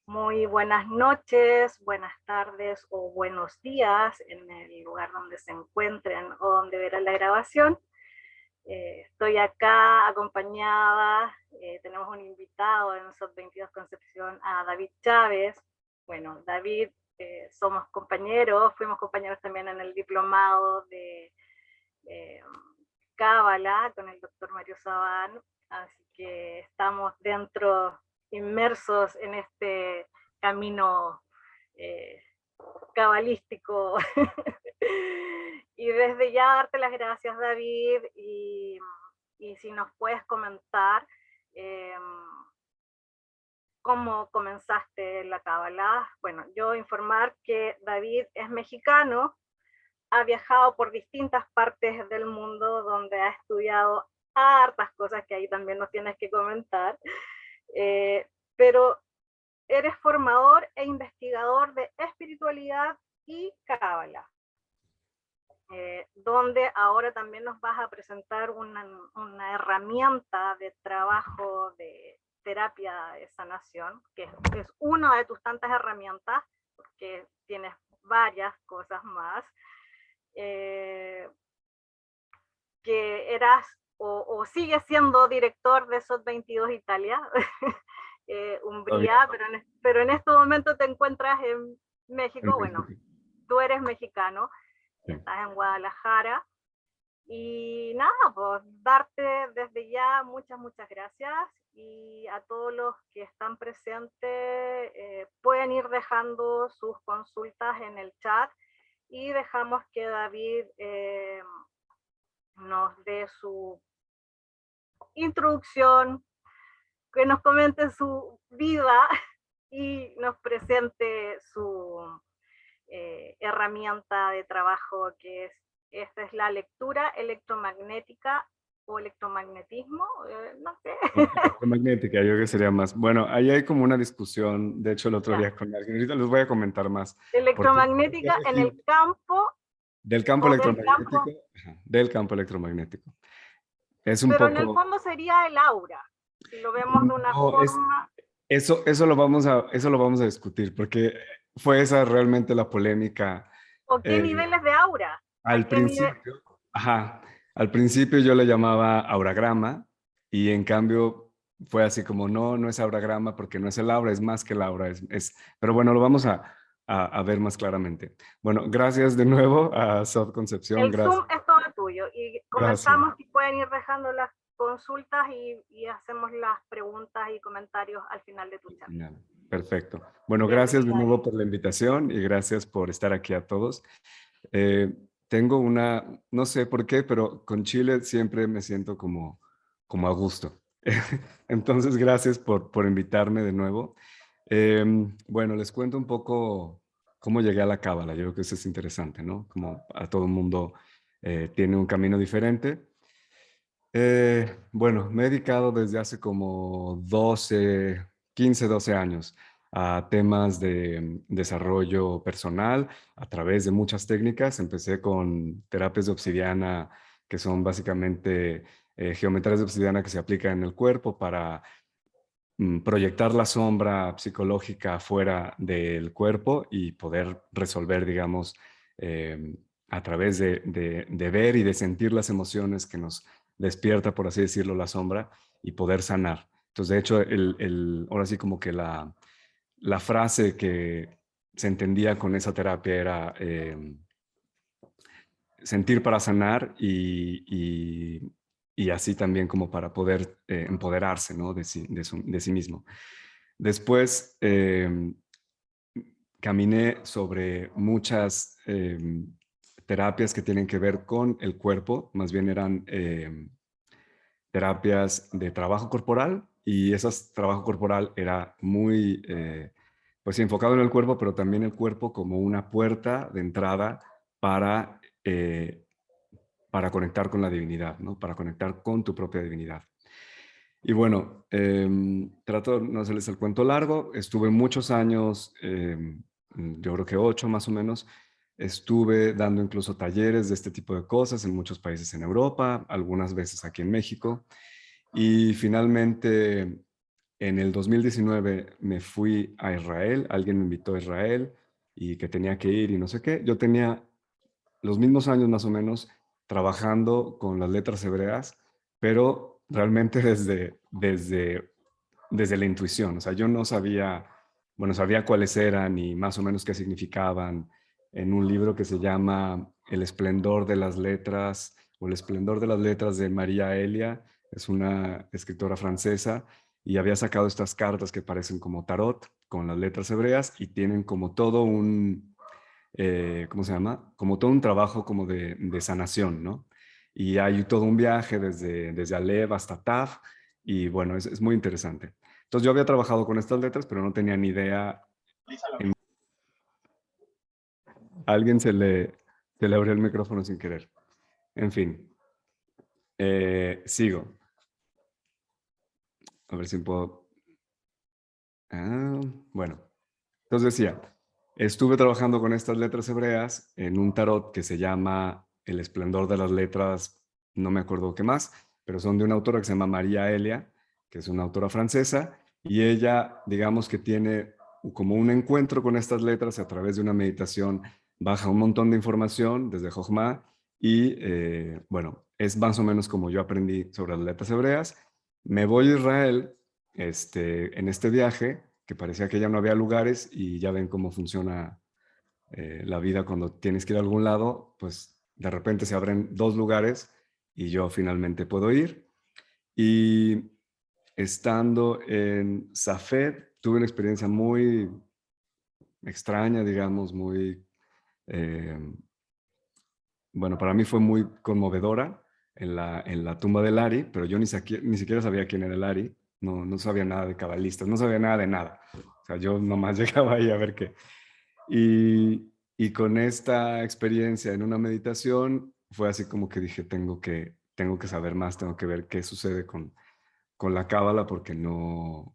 Muy buenas noches, buenas tardes o buenos días en el lugar donde se encuentren o donde verán la grabación. Estoy acá acompañada, tenemos un invitado en SOT 22 Concepción, a David Chávez. Bueno, David, somos compañeros, fuimos compañeros también en el diplomado de eh, Cábala con el doctor Mario Sabán, así que estamos inmersos en este camino eh, cabalístico. Y desde ya darte las gracias, David, y si nos puedes comentar eh, cómo comenzaste la cábala. Bueno, yo informar que David es mexicano, ha viajado por distintas partes del mundo donde ha estudiado hartas cosas que ahí también nos tienes que comentar, pero eres formador e investigador de espiritualidad y cábala, donde ahora también nos vas a presentar una herramienta de trabajo de terapia de sanación, que es una de tus tantas herramientas, porque tienes varias cosas más. Que eras o sigues siendo director de SOT 22 Italia, Umbría, pero en este momento te encuentras en En México. Bueno, México. tú eres mexicano, Sí. estás en Guadalajara, y nada, pues darte desde ya muchas gracias, y a todos los que están presentes pueden ir dejando sus consultas en el chat y dejamos que David nos dé su introducción, que nos comente su vida y nos presente su herramienta de trabajo, que esta es la lectura electromagnética o electromagnetismo, no sé. Electromagnética, yo creo que sería más. Bueno, ahí hay como una discusión, de hecho el otro Ya. día con alguien, ahorita les voy a comentar más. ¿Por qué Electromagnética en el elegí campo del campo o del electromagnético? campo, Ajá, del campo electromagnético. Es un pero en el poco, fondo sería el aura, si lo vemos de una no, forma. eso lo vamos a discutir, porque fue esa realmente la polémica. ¿O qué eh, niveles de aura? ¿A Al qué nivel? principio, ajá, al principio yo le llamaba auragrama y en cambio fue así como no es auragrama porque no es el aura, es más que el aura, pero bueno, lo vamos a ver más claramente. Bueno, gracias de nuevo a Soft Concepción, El gracias, Zoom es todo tuyo y gracias. comenzamos y pueden ir dejando las consultas y hacemos las preguntas y comentarios al final de tu chat. Genial, perfecto. Bueno, gracias de Bienvenida. nuevo por la invitación y gracias por estar aquí a todos. Eh, Tengo no sé por qué, pero con Chile siempre me siento como a gusto. Entonces, gracias por invitarme de nuevo. Bueno, les cuento un poco cómo llegué a la cábala. Yo creo que eso es interesante, ¿no? Como a todo el mundo tiene un camino diferente. Bueno, me he dedicado desde hace como 12 años a temas de desarrollo personal a través de muchas técnicas. Empecé con terapias de obsidiana, que son básicamente geometrías de obsidiana que se aplican en el cuerpo para proyectar la sombra psicológica fuera del cuerpo y poder resolver, digamos, a través de ver y de sentir las emociones que nos despierta, por así decirlo, la sombra y poder sanar. Entonces, de hecho, ahora sí como que la frase que se entendía con esa terapia era sentir para sanar y así también como para poder empoderarse, ¿no? de sí mismo. Después caminé sobre muchas terapias que tienen que ver con el cuerpo, más bien eran terapias de trabajo corporal y esas trabajo corporal era muy pues enfocado en el cuerpo, pero también el cuerpo como una puerta de entrada para conectar con la divinidad, ¿no? Para conectar con tu propia divinidad. Y bueno, trato no hacerles el cuento largo, estuve muchos años, yo creo que 8 más o menos, estuve dando incluso talleres de este tipo de cosas en muchos países en Europa, algunas veces aquí en México, y finalmente en el 2019 me fui a Israel, alguien me invitó a Israel y que tenía que ir y no sé qué. Yo tenía los mismos años más o menos trabajando con las letras hebreas, pero realmente desde la intuición. O sea, yo no sabía, bueno, sabía cuáles eran y más o menos qué significaban en un libro que se llama El esplendor de las letras o El esplendor de las letras de María Elia. Es una escritora francesa y había sacado estas cartas que parecen como tarot con las letras hebreas y tienen como todo un, ¿cómo se llama? Como todo un trabajo como de sanación, ¿no? Y hay todo un viaje desde Aleph hasta Taf y bueno, es muy interesante. Entonces yo había trabajado con estas letras, pero no tenía ni idea. A alguien se le abrió el micrófono sin querer. En fin, sigo. A ver si puedo... bueno, entonces decía, estuve trabajando con estas letras hebreas en un tarot que se llama El esplendor de las letras, no me acuerdo qué más, pero son de una autora que se llama María Elia, que es una autora francesa, y ella, digamos que tiene como un encuentro con estas letras a través de una meditación, baja un montón de información desde Jochma, y bueno, es más o menos como yo aprendí sobre las letras hebreas. Me voy a Israel en este viaje, que parecía que ya no había lugares y ya ven cómo funciona la vida cuando tienes que ir a algún lado, pues de repente se abren dos lugares y yo finalmente puedo ir. Y estando en Safed, tuve una experiencia muy extraña, digamos, muy, eh, bueno, para mí fue muy conmovedora en la tumba de Lari, pero yo ni siquiera sabía quién era Lari, no sabía nada de cabalistas, no sabía nada de nada. O sea, yo nomás llegaba ahí a ver qué. Y con esta experiencia en una meditación, fue así como que dije, tengo que saber más, tengo que ver qué sucede con la cábala porque no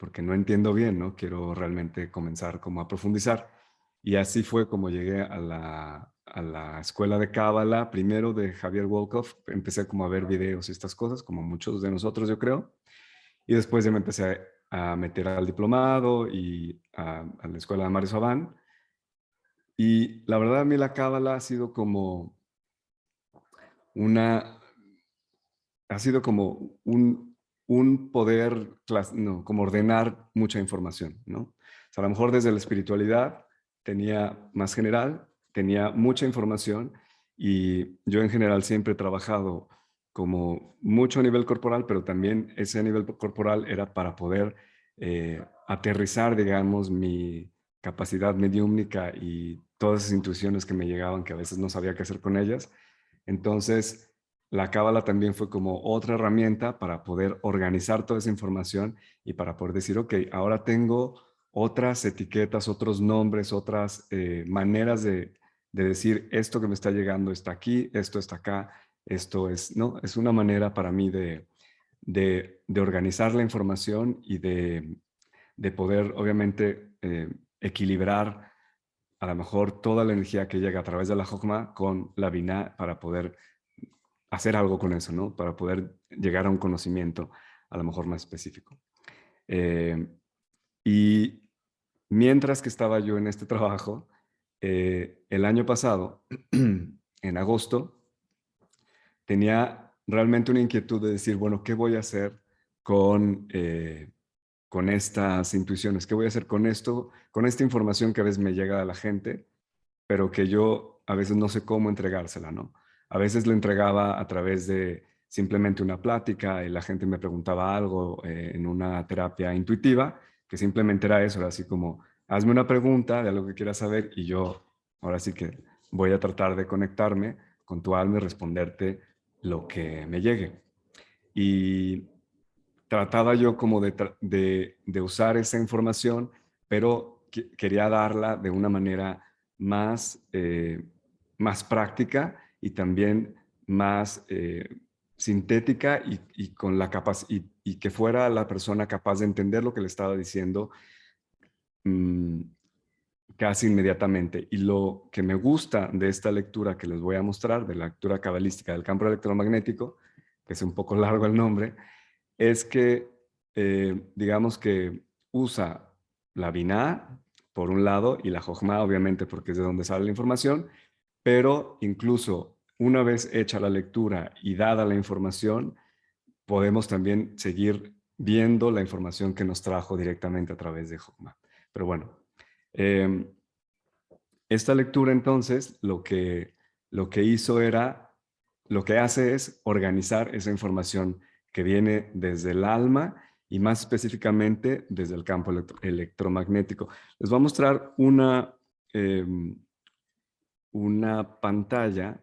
entiendo bien, ¿no? Quiero realmente comenzar como a profundizar. Y así fue como llegué a la escuela de cábala, primero de Javier Wolkoff. Empecé como a ver videos y estas cosas, como muchos de nosotros, yo creo. Y después ya me empecé a meter al diplomado y a la escuela de Mario Sabán. Y la verdad a mí la cábala una, ha sido como un poder, no, como ordenar mucha información, ¿no? O sea, a lo mejor desde la espiritualidad tenía más general, tenía mucha información y yo en general siempre he trabajado como mucho a nivel corporal, pero también ese nivel corporal era para poder aterrizar, digamos, mi capacidad mediúmnica y todas esas intuiciones que me llegaban que a veces no sabía qué hacer con ellas. Entonces, la cábala también fue como otra herramienta para poder organizar toda esa información y para poder decir, ok, ahora tengo otras etiquetas, otros nombres, otras maneras de decir esto que me está llegando está aquí, esto está acá, esto es, ¿no? Es una manera para mí de organizar la información y de poder, obviamente, equilibrar a lo mejor toda la energía que llega a través de la Jogma con la Binah para poder hacer algo con eso, ¿no? Para poder llegar a un conocimiento a lo mejor más específico. Y mientras que estaba yo en este trabajo, el año pasado, en agosto, tenía realmente una inquietud de decir, bueno, ¿qué voy a hacer con estas intuiciones? ¿Qué voy a hacer con esto, con esta información que a veces me llega a la gente, pero que yo a veces no sé cómo entregársela, ¿no? A veces lo entregaba a través de simplemente una plática y la gente me preguntaba algo en una terapia intuitiva, que simplemente era eso, era así como, hazme una pregunta de algo que quieras saber y yo ahora sí que voy a tratar de conectarme con tu alma y responderte lo que me llegue. Y trataba yo como de usar esa información, pero quería darla de una manera más práctica y también más sintética y con la y que fuera la persona capaz de entender lo que le estaba diciendo mm, casi inmediatamente. Y lo que me gusta de esta lectura que les voy a mostrar, de la lectura cabalística del campo electromagnético, que es un poco largo el nombre, es que digamos que usa la Binah, por un lado, y la Jochma, obviamente, porque es de donde sale la información, pero incluso una vez hecha la lectura y dada la información, podemos también seguir viendo la información que nos trajo directamente a través de Jochma. Pero bueno, esta lectura entonces lo que hizo era, lo que hace es organizar esa información que viene desde el alma y más específicamente desde el campo electromagnético. Les voy a mostrar una pantalla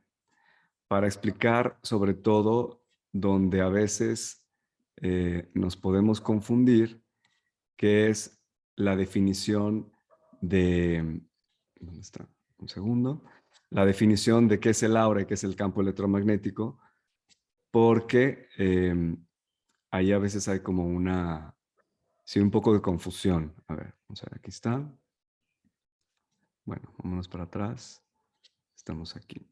para explicar sobre todo donde a veces nos podemos confundir, que es la definición de, ¿dónde está? Un segundo. La definición de qué es el aura y qué es el campo electromagnético, porque ahí a veces hay como sí, un poco de confusión. A ver, vamos a ver, aquí está. Bueno, vámonos para atrás. Estamos aquí.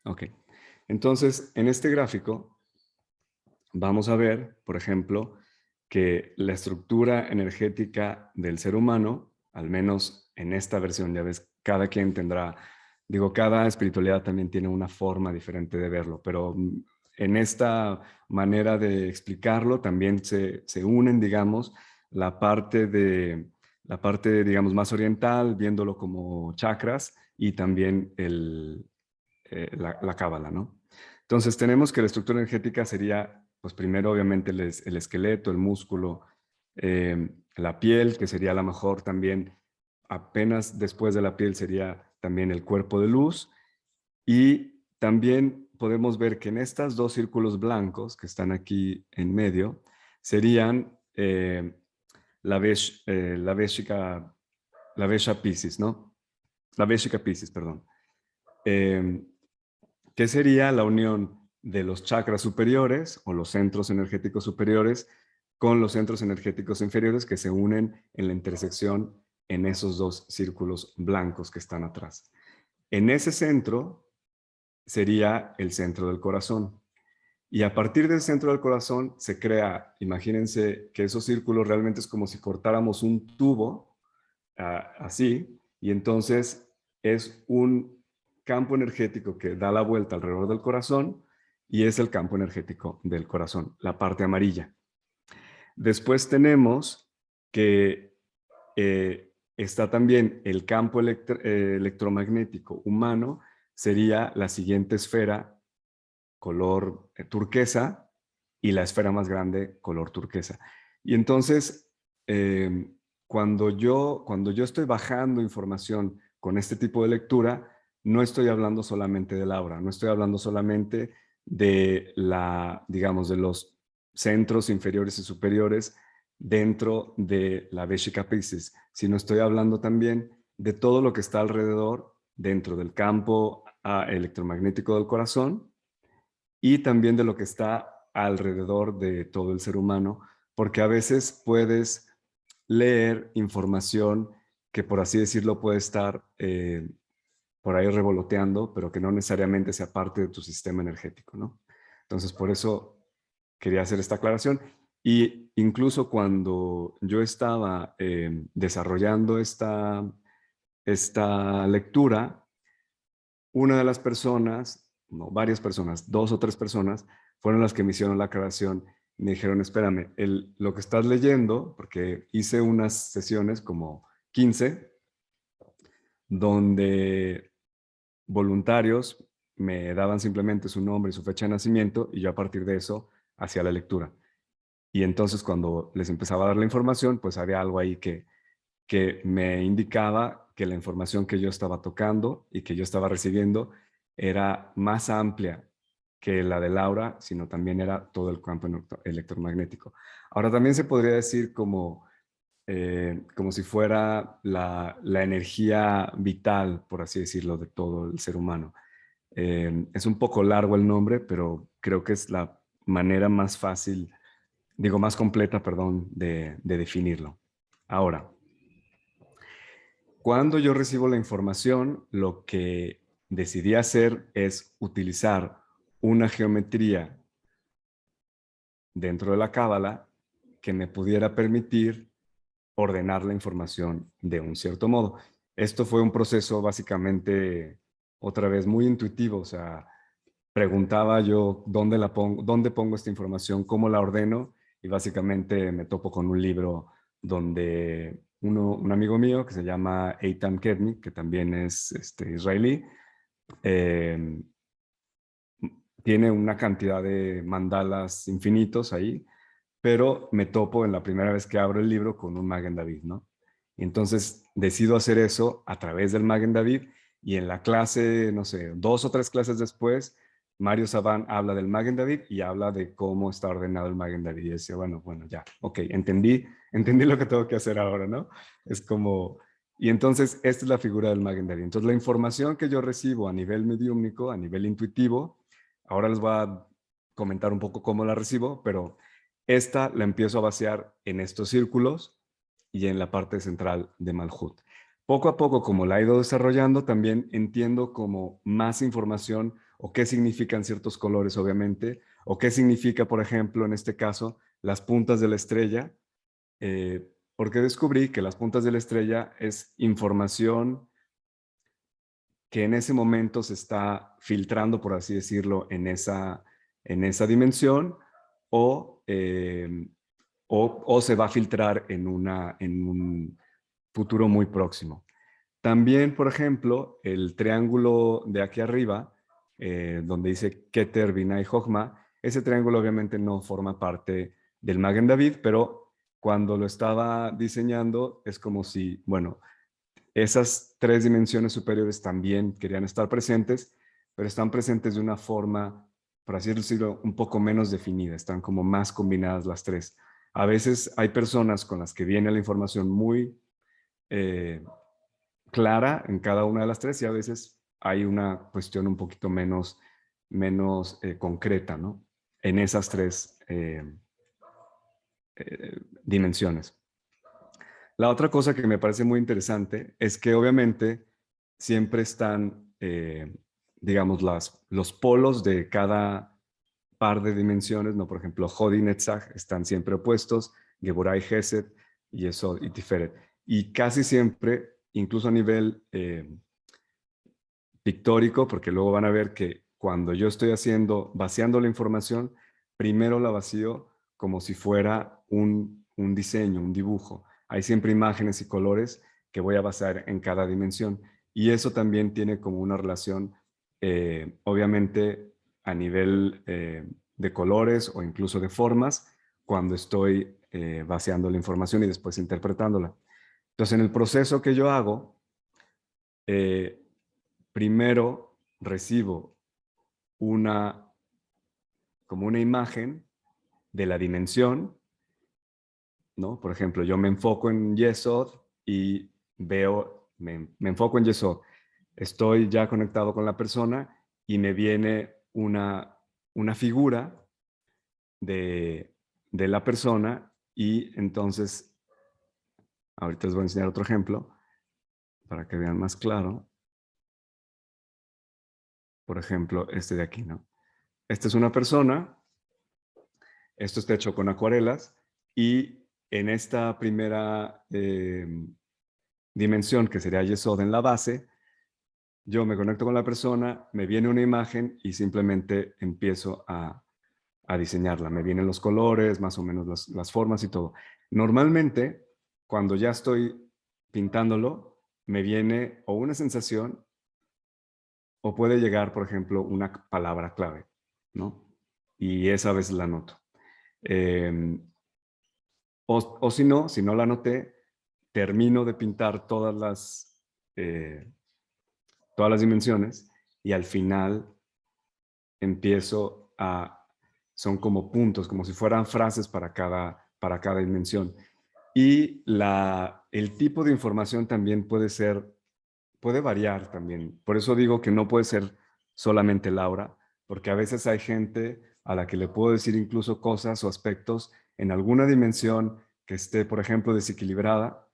Ok. Entonces, en este gráfico vamos a ver, por ejemplo, que la estructura energética del ser humano, al menos en esta versión, ya ves, cada quien tendrá, digo, cada espiritualidad también tiene una forma diferente de verlo, pero en esta manera de explicarlo también se unen, digamos, digamos, más oriental, viéndolo como chakras, y también la cábala, ¿no? Entonces tenemos que la estructura energética sería, pues primero obviamente el esqueleto, el músculo, la piel, que sería a lo mejor también, apenas después de la piel sería también el cuerpo de luz, y también podemos ver que en estos dos círculos blancos que están aquí en medio, serían la Vesha Piscis, ¿no? La Veshica Piscis, perdón. Que sería la unión de los chakras superiores o los centros energéticos superiores con los centros energéticos inferiores que se unen en la intersección en esos dos círculos blancos que están atrás. En ese centro sería el centro del corazón. Y a partir del centro del corazón se crea, imagínense que esos círculos realmente es como si cortáramos un tubo, así, y entonces es un campo energético que da la vuelta alrededor del corazón y es el campo energético del corazón, la parte amarilla. Después tenemos que está también el campo electromagnético humano, sería la siguiente esfera color turquesa y la esfera más grande color turquesa. Y entonces, cuando yo estoy bajando información con este tipo de lectura, no estoy hablando solamente del aura, no estoy hablando solamente de digamos, de los centros inferiores y superiores dentro de la Veshica Piscis, sino estoy hablando también de todo lo que está alrededor dentro del campo electromagnético del corazón y también de lo que está alrededor de todo el ser humano, porque a veces puedes leer información que, por así decirlo, puede estar por ahí revoloteando, pero que no necesariamente sea parte de tu sistema energético, ¿no? Entonces, por eso quería hacer esta aclaración. Y incluso cuando yo estaba desarrollando esta lectura, una de las personas, no, varias personas, 2 o 3 personas, fueron las que me hicieron la aclaración. Me dijeron, espérame, lo que estás leyendo, porque hice unas sesiones como 15, donde voluntarios me daban simplemente su nombre y su fecha de nacimiento, y yo a partir de eso hacía la lectura. Y entonces cuando les empezaba a dar la información, pues había algo ahí que me indicaba que la información que yo estaba tocando y que yo estaba recibiendo era más amplia que la de Laura, sino también era todo el campo electromagnético. Ahora también se podría decir como si fuera la energía vital, por así decirlo, de todo el ser humano. Es un poco largo el nombre, pero creo que es la manera más fácil, digo, más completa, perdón, de definirlo. Ahora, cuando yo recibo la información, lo que decidí hacer es utilizar una geometría dentro de la cábala que me pudiera permitir ordenar la información de un cierto modo. Esto fue un proceso básicamente, otra vez, muy intuitivo. O sea, preguntaba yo dónde pongo esta información, cómo la ordeno, y básicamente me topo con un libro donde un amigo mío que se llama Eitan Kedmi, que también es israelí, eh, tiene una cantidad de mandalas infinitos ahí, pero me topo en la primera vez que abro el libro con un Magen David, ¿no? Y entonces decido hacer eso a través del Magen David, y en la clase, no sé, 2 o 3 clases después, Mario Sabán habla del Magen David y habla de cómo está ordenado el Magen David. Y decía, bueno, ya, ok, entendí lo que tengo que hacer ahora, ¿no? Es como, y entonces esta es la figura del Magen David. Entonces la información que yo recibo a nivel mediúmnico, a nivel intuitivo, ahora les voy a comentar un poco cómo la recibo, pero esta la empiezo a vaciar en estos círculos y en la parte central de Malhut. Poco a poco, como la he ido desarrollando, también entiendo como más información, o qué significan ciertos colores, obviamente, o qué significa, por ejemplo, en este caso, las puntas de la estrella, porque descubrí que las puntas de la estrella es información que en ese momento se está filtrando, por así decirlo, en esa dimensión, o, o se va a filtrar en un futuro muy próximo. También, por ejemplo, el triángulo de aquí arriba, donde dice Keter, Binah y Jochma, ese triángulo obviamente no forma parte del Magen David, pero cuando lo estaba diseñando es como si, bueno, esas 3 dimensiones superiores también querían estar presentes, pero están presentes de una forma, por así decirlo, un poco menos definida. Están como más combinadas las 3. A veces hay personas con las que viene la información muy clara en cada una de las 3, y a veces hay una cuestión un poquito menos concreta, ¿no? En esas 3 dimensiones. La otra cosa que me parece muy interesante es que obviamente siempre están, digamos, los polos de cada par de dimensiones, ¿no? Por ejemplo, Hod y Netzach están siempre opuestos, Geburah y Gesed, y Yesod y Tiferet. Y casi siempre, incluso a nivel pictórico, porque luego van a ver que cuando yo estoy vaciando la información, primero la vacío como si fuera un diseño, un dibujo. Hay siempre imágenes y colores que voy a basar en cada dimensión. Y eso también tiene como una relación, obviamente, a nivel de colores o incluso de formas, cuando estoy vaciando la información y después interpretándola. Entonces, en el proceso que yo hago, primero recibo como una imagen de la dimensión, ¿no? Por ejemplo, yo me enfoco en Yesod y me enfoco en Yesod. Estoy ya conectado con la persona y me viene una figura de la persona, y entonces, ahorita les voy a enseñar otro ejemplo para que vean más claro. Por ejemplo, este de aquí, ¿no? Esta es una persona. Esto está hecho con acuarelas, y en esta primera dimensión, que sería Yesod en la base, yo me conecto con la persona, me viene una imagen y simplemente empiezo a diseñarla. Me vienen los colores, más o menos las formas y todo. Normalmente, cuando ya estoy pintándolo, me viene o una sensación, o puede llegar, por ejemplo, una palabra clave, ¿no? Y esa a veces la noto. O si no la anoté, termino de pintar todas las dimensiones, y al final son como puntos, como si fueran frases para cada dimensión. Y el tipo de información también puede variar también. Por eso digo que no puede ser solamente Laura, porque a veces hay gente a la que le puedo decir incluso cosas o aspectos en alguna dimensión que esté, por ejemplo, desequilibrada,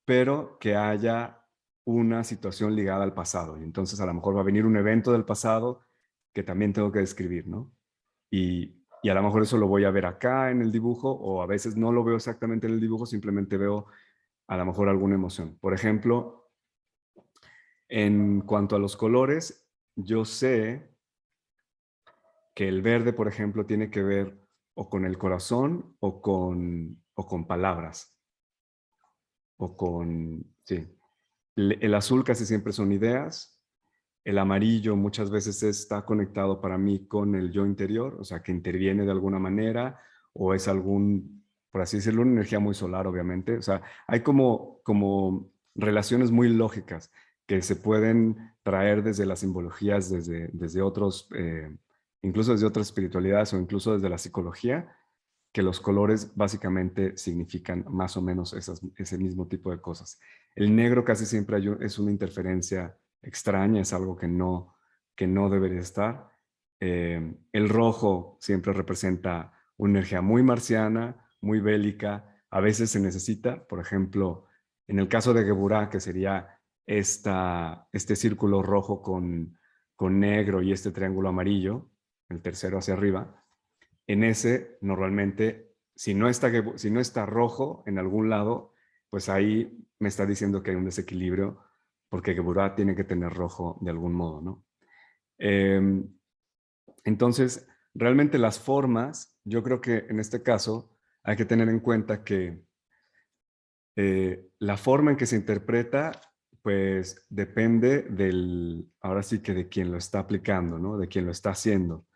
pero que haya una situación ligada al pasado. Y entonces a lo mejor va a venir un evento del pasado que también tengo que describir, ¿no? Y y a lo mejor eso lo voy a ver acá en el dibujo, o a veces no lo veo exactamente en el dibujo, simplemente veo a lo mejor alguna emoción. Por ejemplo, en cuanto a los colores, yo sé que el verde, por ejemplo, tiene que ver o con el corazón o con palabras, o con, sí. El azul casi siempre son ideas, el amarillo muchas veces está conectado para mí con el yo interior, o sea, que interviene de alguna manera, o es algún, por así decirlo, una energía muy solar, obviamente. O sea, hay como relaciones muy lógicas que se pueden traer desde las simbologías, desde otros, incluso desde otras espiritualidades o incluso desde la psicología, que los colores básicamente significan más o menos ese mismo tipo de cosas. El negro casi siempre es una interferencia extraña, es algo que no debería estar. El rojo siempre representa una energía muy marciana, muy bélica. A veces se necesita, por ejemplo, en el caso de Geburah, que sería este círculo rojo con negro y este triángulo amarillo, el tercero hacia arriba, en ese normalmente, si no está rojo en algún lado, pues ahí me está diciendo que hay un desequilibrio porque Geburah tiene que tener rojo de algún modo, ¿no? Eh, entonces, realmente las formas, yo creo que en este caso hay que tener en cuenta que la forma en que se interpreta, pues depende ahora sí que de quien lo está aplicando, ¿no? De quien lo está haciendo.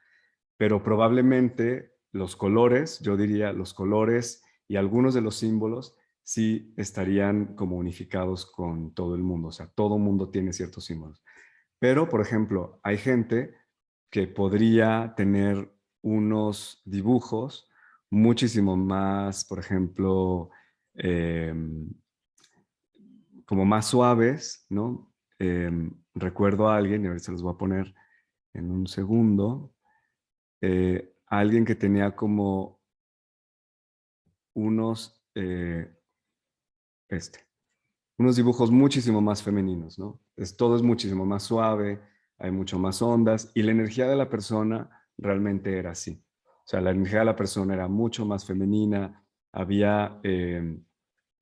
Pero probablemente los colores, yo diría los colores y algunos de los símbolos sí estarían como unificados con todo el mundo, o sea, todo el mundo tiene ciertos símbolos. Pero, por ejemplo, hay gente que podría tener unos dibujos muchísimo más, por ejemplo, eh, como más suaves, ¿no? Recuerdo a alguien, y ahorita se los voy a poner en un segundo, alguien que tenía como unos, unos dibujos muchísimo más femeninos, ¿no? Todo es muchísimo más suave, hay mucho más ondas y la energía de la persona realmente era así. O sea, la energía de la persona era mucho más femenina, había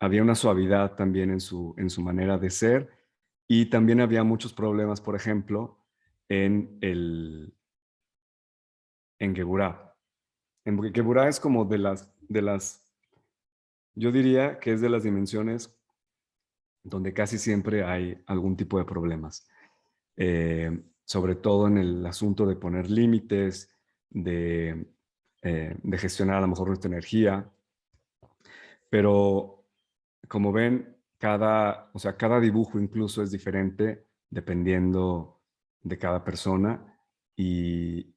una suavidad también en su manera de ser y también había muchos problemas, por ejemplo, en en Geburah. En Geburah es como yo diría que es de las dimensiones donde casi siempre hay algún tipo de problemas. Sobre todo en el asunto de poner límites, de gestionar a lo mejor nuestra energía. Pero como ven, o sea, cada dibujo incluso es diferente dependiendo de cada persona y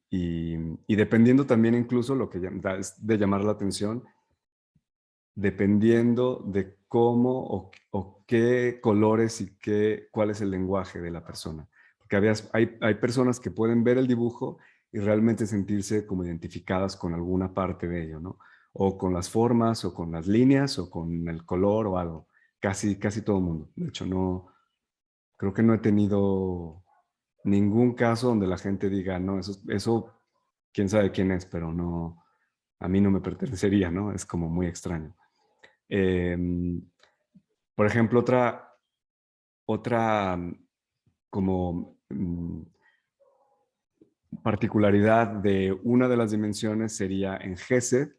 dependiendo también incluso lo que es de llamar la atención, dependiendo de cómo o qué colores y cuál es el lenguaje de la persona. Porque hay personas que pueden ver el dibujo y realmente sentirse como identificadas con alguna parte de ello, ¿no? O con las formas, o con las líneas, o con el color o algo. Casi todo el mundo. De hecho, creo que no he tenido ningún caso donde la gente diga, no, eso quién sabe quién es, pero no, a mí no me pertenecería, ¿no? Es como muy extraño. Eh, por ejemplo, otra como particularidad de una de las dimensiones sería en Gesed,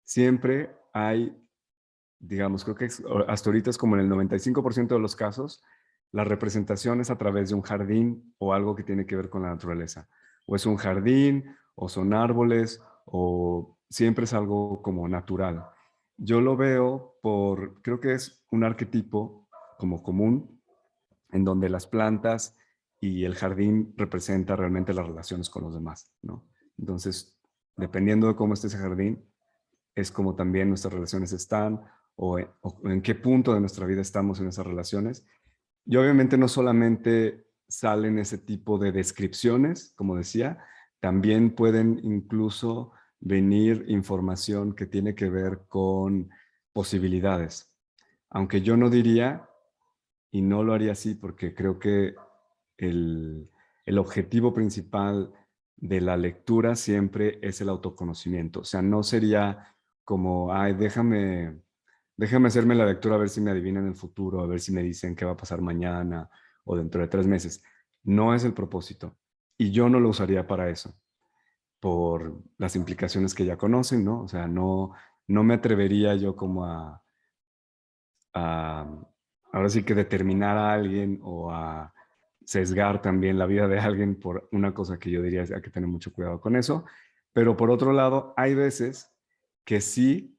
siempre hay, digamos, creo que hasta ahorita es como en el 95% de los casos, la representación es a través de un jardín o algo que tiene que ver con la naturaleza. O es un jardín, o son árboles, o siempre es algo como natural. Yo lo veo creo que es un arquetipo como común, en donde las plantas y el jardín representa realmente las relaciones con los demás, ¿no? Entonces, dependiendo de cómo esté ese jardín, es como también nuestras relaciones están o en qué punto de nuestra vida estamos en esas relaciones. Y obviamente no solamente salen ese tipo de descripciones, como decía, también pueden incluso venir información que tiene que ver con posibilidades. Aunque yo no diría, y no lo haría así porque creo que el, el objetivo principal de la lectura siempre es el autoconocimiento. O sea, no sería como, ay, déjame hacerme la lectura a ver si me adivinan el futuro, a ver si me dicen qué va a pasar mañana o dentro de 3 meses. No es el propósito. Y yo no lo usaría para eso, por las implicaciones que ya conocen, ¿no? O sea, no me atrevería yo como a ahora sí que determinar a alguien o a sesgar también la vida de alguien por una cosa que yo diría hay que tener mucho cuidado con eso. Pero por otro lado, hay veces que sí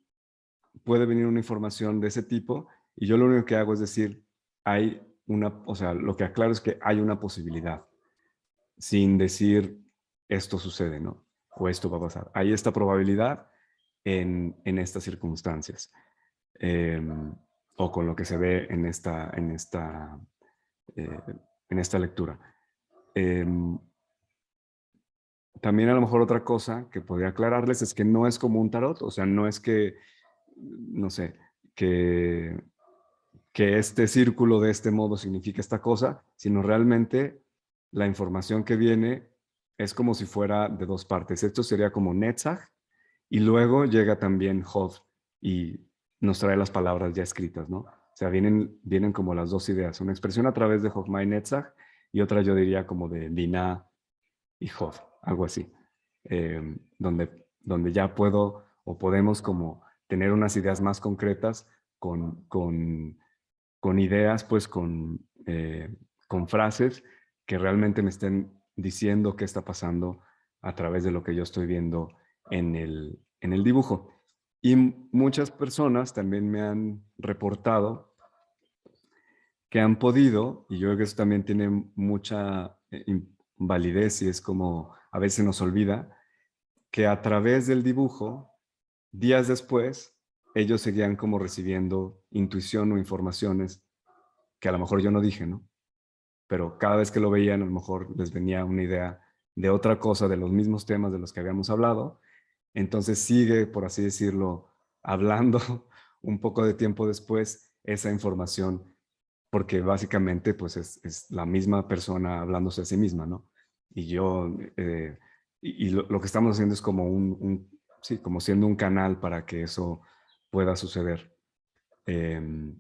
puede venir una información de ese tipo y yo lo único que hago es decir, o sea, lo que aclaro es que hay una posibilidad, sin decir esto sucede, ¿no? O esto va a pasar. Hay esta probabilidad en estas circunstancias. Eh, o con lo que se ve eh, en esta lectura. Eh, También a lo mejor otra cosa que podría aclararles es que no es como un tarot, o sea, no es que, no sé, que, que este círculo de este modo significa esta cosa, sino realmente la información que viene es como si fuera de dos partes. Esto sería como Netzach y luego llega también Hov y nos trae las palabras ya escritas, ¿no? O sea, vienen como las dos ideas, una expresión a través de Hofmai Netzach y otra yo diría como de Binah y Hov, algo así, donde ya puedo o podemos como tener unas ideas más concretas con ideas, pues con frases que realmente me estén diciendo qué está pasando a través de lo que yo estoy viendo en el dibujo. Y muchas personas también me han reportado que han podido, y yo creo que eso también tiene mucha validez y es como a veces nos olvida, que a través del dibujo, días después, ellos seguían como recibiendo intuición o informaciones que a lo mejor yo no dije, ¿no? Pero cada vez que lo veían, a lo mejor les venía una idea de otra cosa, de los mismos temas de los que habíamos hablado. Entonces sigue, por así decirlo, hablando un poco de tiempo después esa información, porque básicamente pues es la misma persona hablándose a sí misma, ¿no? Y yo, y lo que estamos haciendo es como sí, como siendo un canal para que eso pueda suceder. Eh,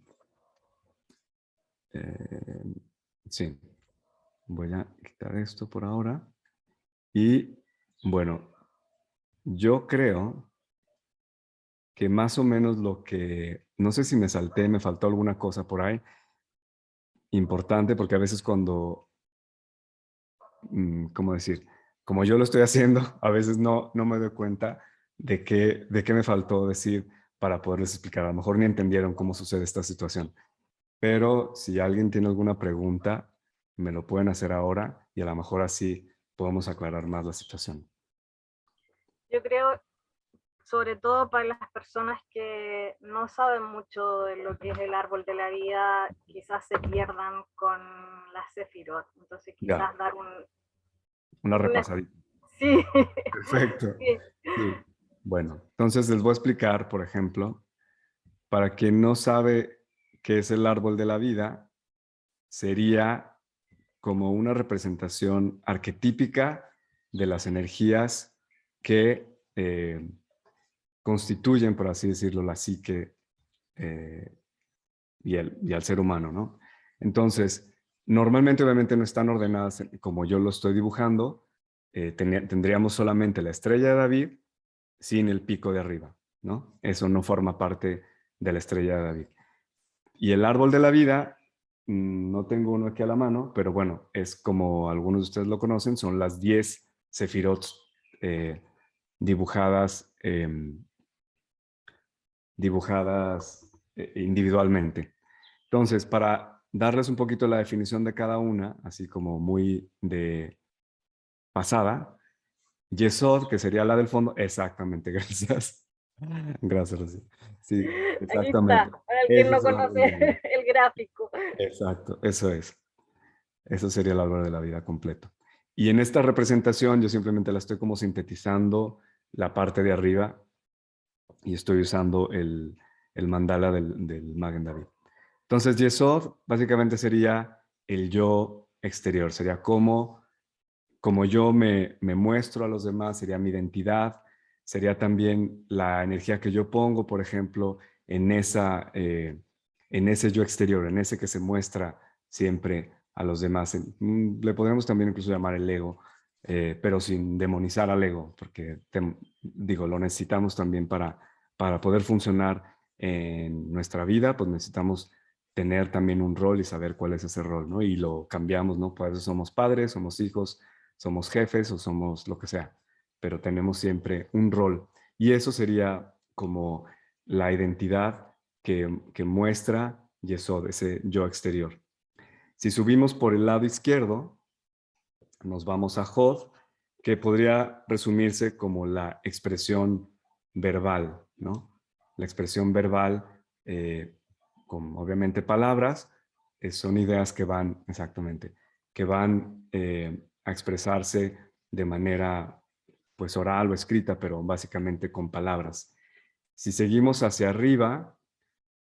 eh, sí, voy a quitar esto por ahora. Y bueno, yo creo que más o menos no sé si me salté, me faltó alguna cosa por ahí importante, porque a veces ¿cómo decir? Como yo lo estoy haciendo, a veces no me doy cuenta de qué me faltó decir para poderles explicar. A lo mejor ni entendieron cómo sucede esta situación. Pero si alguien tiene alguna pregunta, me lo pueden hacer ahora y a lo mejor así podemos aclarar más la situación. Yo creo, sobre todo para las personas que no saben mucho de lo que es el árbol de la vida, quizás se pierdan con las Sefirot. Entonces Ya, quizás dar una una repasadita. sí, Perfecto. sí, Sí. Bueno, entonces les voy a explicar, por ejemplo, para quien no sabe qué es el árbol de la vida, sería como una representación arquetípica de las energías que constituyen, por así decirlo, la psique eh, y al ser humano, ¿no? Entonces, normalmente obviamente no están ordenadas como yo lo estoy dibujando, tendríamos solamente la estrella de David sin el pico de arriba, ¿no? Eso no forma parte de la estrella de David. Y el árbol de la vida, no tengo uno aquí a la mano, pero bueno, es como algunos de ustedes lo conocen, son las 10 sefirot eh, dibujadas, individualmente. Entonces, para darles un poquito la definición de cada una, así como muy de pasada, Yesod, que sería la del fondo, exactamente, gracias. Gracias, Rocío. Sí, aquí está, exactamente. para el que Ese no es el árbol de la vida. conoce el gráfico. Exacto, eso es. Eso sería el árbol de la vida completo. Y en esta representación yo simplemente la estoy como sintetizando la parte de arriba y estoy usando el mandala del Magen David. Entonces, Yesod básicamente sería el yo exterior, sería cómo como yo me muestro a los demás, sería mi identidad, sería también la energía que yo pongo, por ejemplo, en ese yo exterior, en ese que se muestra siempre a los demás. Le podríamos también incluso llamar el ego, pero sin demonizar al ego, porque digo, lo necesitamos también para poder funcionar en nuestra vida, pues necesitamos tener también un rol y saber cuál es ese rol, ¿no? Y lo cambiamos, ¿no? Por eso somos padres, somos hijos, somos jefes o somos lo que sea, pero tenemos siempre un rol. Y eso sería como la identidad que muestra Yesod, ese yo exterior. Si subimos por el lado izquierdo, nos vamos a Hod, que podría resumirse como la expresión verbal, ¿no? La expresión verbal, con obviamente palabras, son ideas que van, exactamente, que van a expresarse de manera pues oral o escrita, pero básicamente con palabras. Si seguimos hacia arriba,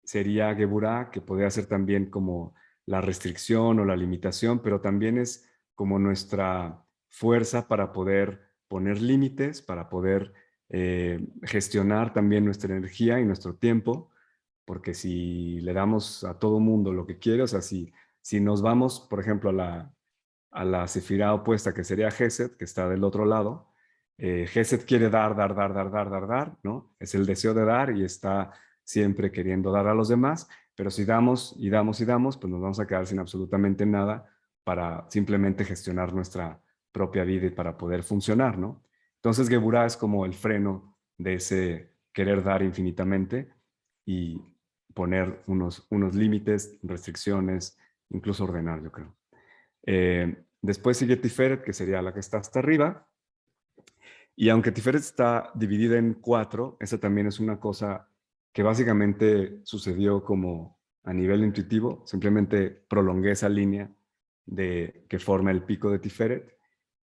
sería Geburah, que podría ser también como la restricción o la limitación, pero también es como nuestra fuerza para poder poner límites, para poder gestionar también nuestra energía y nuestro tiempo, porque si le damos a todo mundo lo que quiere, o sea, si nos vamos, por ejemplo, a la sefirá opuesta, que sería Gesed, que está del otro lado, Gesed quiere dar, dar, dar, dar, dar, dar, dar, ¿no? Es el deseo de dar y está siempre queriendo dar a los demás, pero si damos y damos y damos, pues nos vamos a quedar sin absolutamente nada para simplemente gestionar nuestra propia vida y para poder funcionar, ¿no? Entonces Geburah es como el freno de ese querer dar infinitamente y poner unos límites, restricciones, incluso ordenar, yo creo. Después sigue Tiferet, que sería la que está hasta arriba. Y aunque Tiferet está dividida en 4, esa también es una cosa que básicamente sucedió como a nivel intuitivo. Simplemente prolongué esa línea que forma el pico de Tiferet.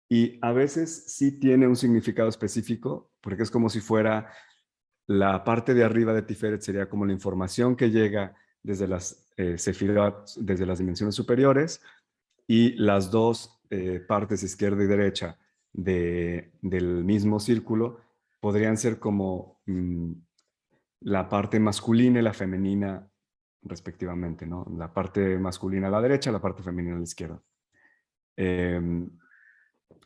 Y a veces sí tiene un significado específico, porque es como si fuera la parte de arriba de Tiferet, sería como la información que llega desde las sefirot, desde las dimensiones superiores, y las dos partes, izquierda y derecha, del mismo círculo, podrían ser como la parte masculina y la femenina, respectivamente, ¿no? La parte masculina a la derecha, la parte femenina a la izquierda.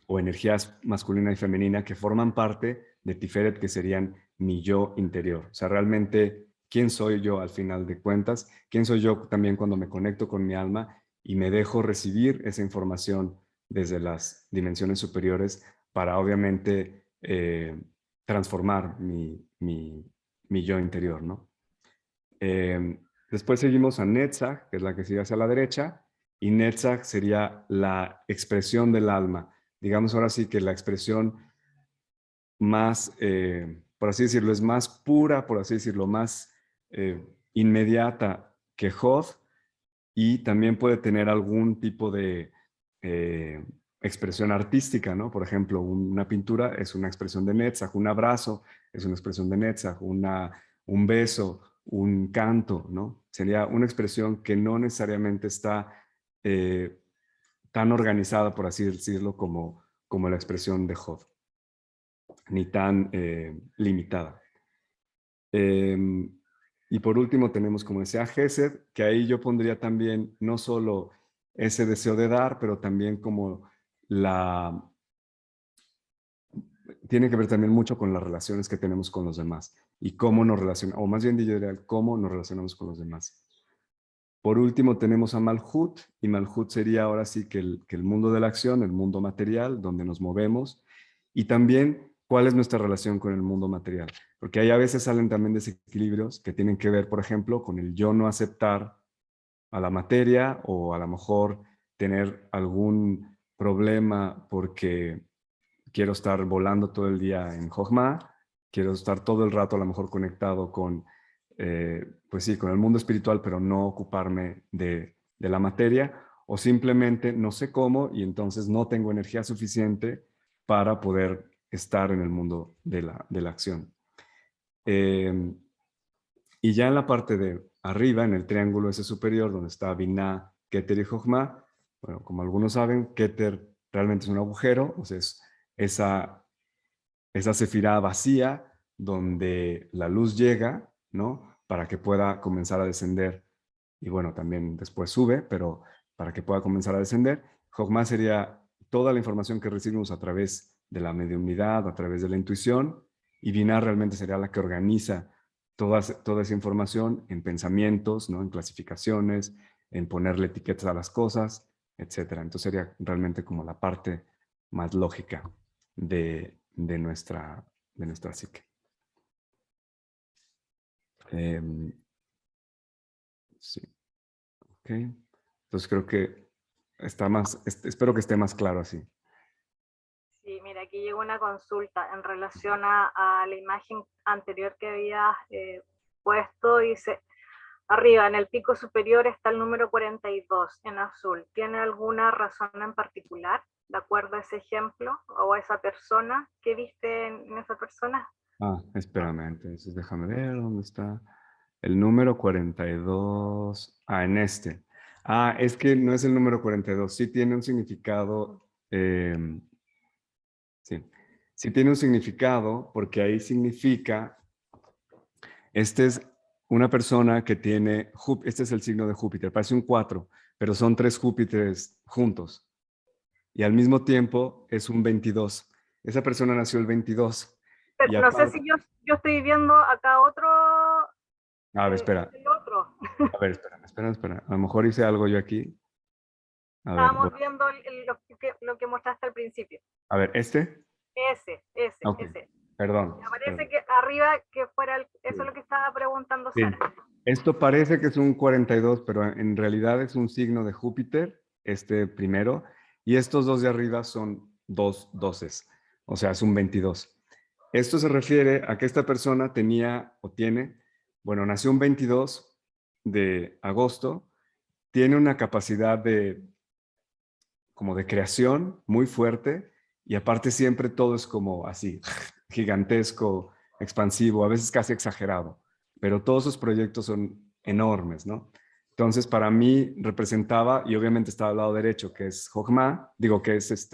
O energías masculina y femenina que forman parte de Tiferet, que serían mi yo interior. O sea, realmente, ¿quién soy yo al final de cuentas? ¿Quién soy yo también cuando me conecto con mi alma y me dejo recibir esa información desde las dimensiones superiores para obviamente transformar mi yo interior, ¿no? Después seguimos a Netzach, que es la que sigue hacia la derecha, y Netzach sería la expresión del alma. Digamos ahora sí que la expresión más, por así decirlo, es más pura, por así decirlo, más inmediata que Hod, y también puede tener algún tipo de expresión artística, ¿no? Por ejemplo, una pintura es una expresión de Netzach, un abrazo es una expresión de Netzach, un beso, un canto, ¿no? Sería una expresión que no necesariamente está tan organizada, por así decirlo, como la expresión de Hod, ni tan limitada. Y por último tenemos, como decía, Gesed, que ahí yo pondría también no solo ese deseo de dar, pero también como tiene que ver también mucho con las relaciones que tenemos con los demás y cómo nos relacionamos, o más bien diría, cómo nos relacionamos con los demás. Por último tenemos a Malhut, y Malhut sería ahora sí que el mundo de la acción, el mundo material, donde nos movemos, y también cuál es nuestra relación con el mundo material. Porque ahí a veces salen también desequilibrios que tienen que ver, por ejemplo, con el yo no aceptar a la materia, o a lo mejor tener algún problema porque quiero estar volando todo el día en Jochma, quiero estar todo el rato a lo mejor conectado con, pues sí, con el mundo espiritual, pero no ocuparme de la materia, o simplemente no sé cómo y entonces no tengo energía suficiente para poder estar en el mundo de la acción. Y ya en la parte de arriba, en el triángulo ese superior, donde está Binah, Keter y Jochma, bueno, como algunos saben, Keter realmente es un agujero, o sea, es esa sefirá vacía donde la luz llega, ¿no? Para que pueda comenzar a descender. Y bueno, también después sube, pero para que pueda comenzar a descender. Jogma sería toda la información que recibimos a través de la mediunidad, a través de la intuición, y Binah realmente sería la que organiza toda esa información en pensamientos, ¿no? En clasificaciones, en ponerle etiquetas a las cosas, etcétera. Entonces sería realmente como la parte más lógica de nuestra psique. Sí, ok. Entonces creo que está más, espero que esté más claro así. Sí, mira, aquí llegó una consulta en relación a la imagen anterior que había puesto. Dice, arriba, en el pico superior está el número 42 en azul. ¿Tiene alguna razón en particular, de acuerdo a ese ejemplo o a esa persona? ¿Qué viste en esa persona? Ah, espérame, entonces déjame ver dónde está. El número 42. Ah, en este. Ah, es que no es el número 42. Sí tiene un significado. Sí. Sí tiene un significado porque ahí significa. Este es una persona que tiene. Este es el signo de Júpiter. Parece un 4, pero son 3 Júpiteres juntos. Y al mismo tiempo es un 22. Esa persona nació el 22. Pero Y no sé si aparte. yo estoy viendo acá otro, A ver, espera. el otro. A ver, espera. A lo mejor hice algo yo aquí. A ver, Estábamos viendo lo que mostraste al principio. a ver, ¿este? Ok, Ese. perdón. Me parece que arriba que fuera, eso es Sí. lo que estaba preguntando Sí. Sara. Esto parece que es un 42, pero en realidad es un signo de Júpiter, este primero, y estos dos de arriba son dos doces, o sea, es un 22. Esto se refiere a que esta persona tenía o tiene, bueno, nació un 22 de agosto, tiene una capacidad como de creación muy fuerte, y aparte siempre todo es como así, gigantesco, expansivo, a veces casi exagerado, pero todos sus proyectos son enormes, ¿no? Entonces, para mí representaba, y obviamente estaba al lado derecho, que es Jogma, digo que es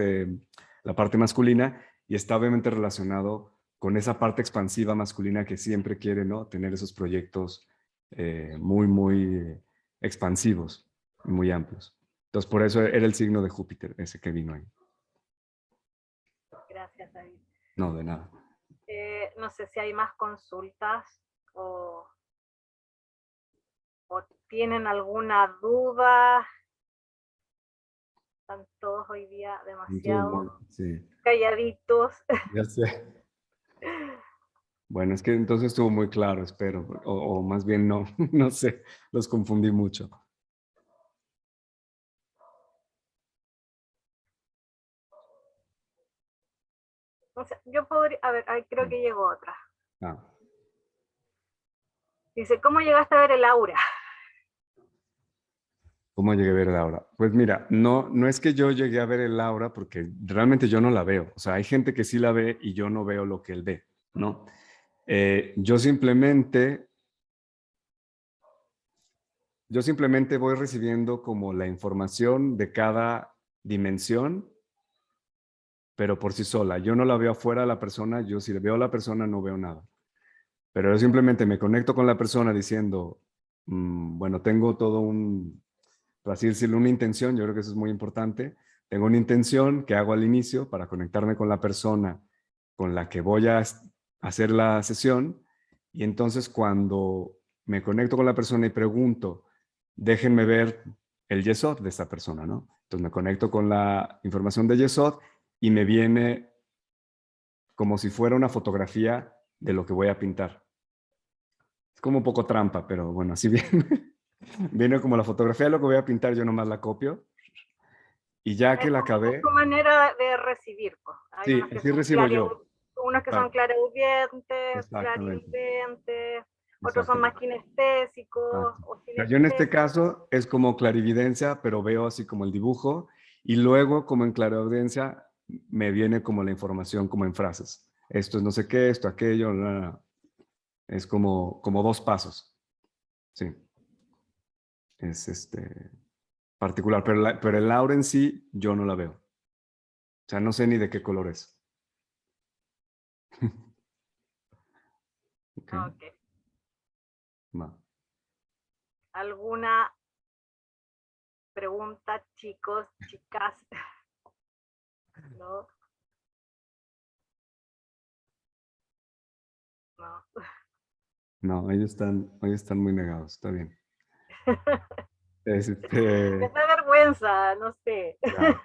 la parte masculina, y está obviamente relacionado con esa parte expansiva masculina que siempre quiere, ¿no? Tener esos proyectos muy expansivos, muy amplios. Entonces, por eso era el signo de Júpiter, ese que vino ahí. Gracias, David. No, de nada. No sé si hay más consultas o, o tienen alguna duda. Están todos hoy día Entonces, demasiado bueno, sí, calladitos. ya sé. Bueno, es que entonces estuvo muy claro, espero, o más bien no, no sé, los confundí mucho. O sea, yo podría, a ver, ahí creo que llegó otra. Ah, Dice, ¿cómo llegaste a ver el aura? ¿cómo llegué a ver el aura? Pues mira, no es que yo llegué a ver el aura porque realmente yo no la veo. O sea, hay gente que sí la ve y yo no veo lo que él ve, ¿no? Yo simplemente voy recibiendo como la información de cada dimensión, pero por sí sola. Yo no la veo afuera de la persona, yo si veo a la persona no veo nada. Pero yo simplemente me conecto con la persona diciendo, bueno, tengo todo por así decirlo, una intención, yo creo que eso es muy importante. Tengo una intención que hago al inicio para conectarme con la persona con la que voy a hacer la sesión. Y entonces cuando me conecto con la persona y pregunto, déjenme ver el Yesod de esta persona, ¿no? Entonces me conecto con la información de Yesod y me viene como si fuera una fotografía de lo que voy a pintar. Es como un poco trampa, pero bueno, así viene. Viene como la fotografía de lo que voy a pintar, yo nomás la copio. Y ya que la Es acabé, tu manera de recibir. Pues. Hay sí, así recibo yo. unos que son Claro, clariaudientes, exactamente, clarividentes, otros son más exactamente. kinestésicos Exacto. o Pero yo en este sinestésicos. caso es como clarividencia, pero veo así como el dibujo y luego como en clarividencia me viene como la información como en frases. Esto es no sé qué, esto, aquello, es como dos pasos. Sí, es particular, pero el aura en sí yo no la veo. O sea, no sé ni de qué color es. Ok, Ok. va. ¿Alguna pregunta, chicos, chicas? No, no. No, ellos están muy negados, está bien. Me Este, da vergüenza, no sé. ya.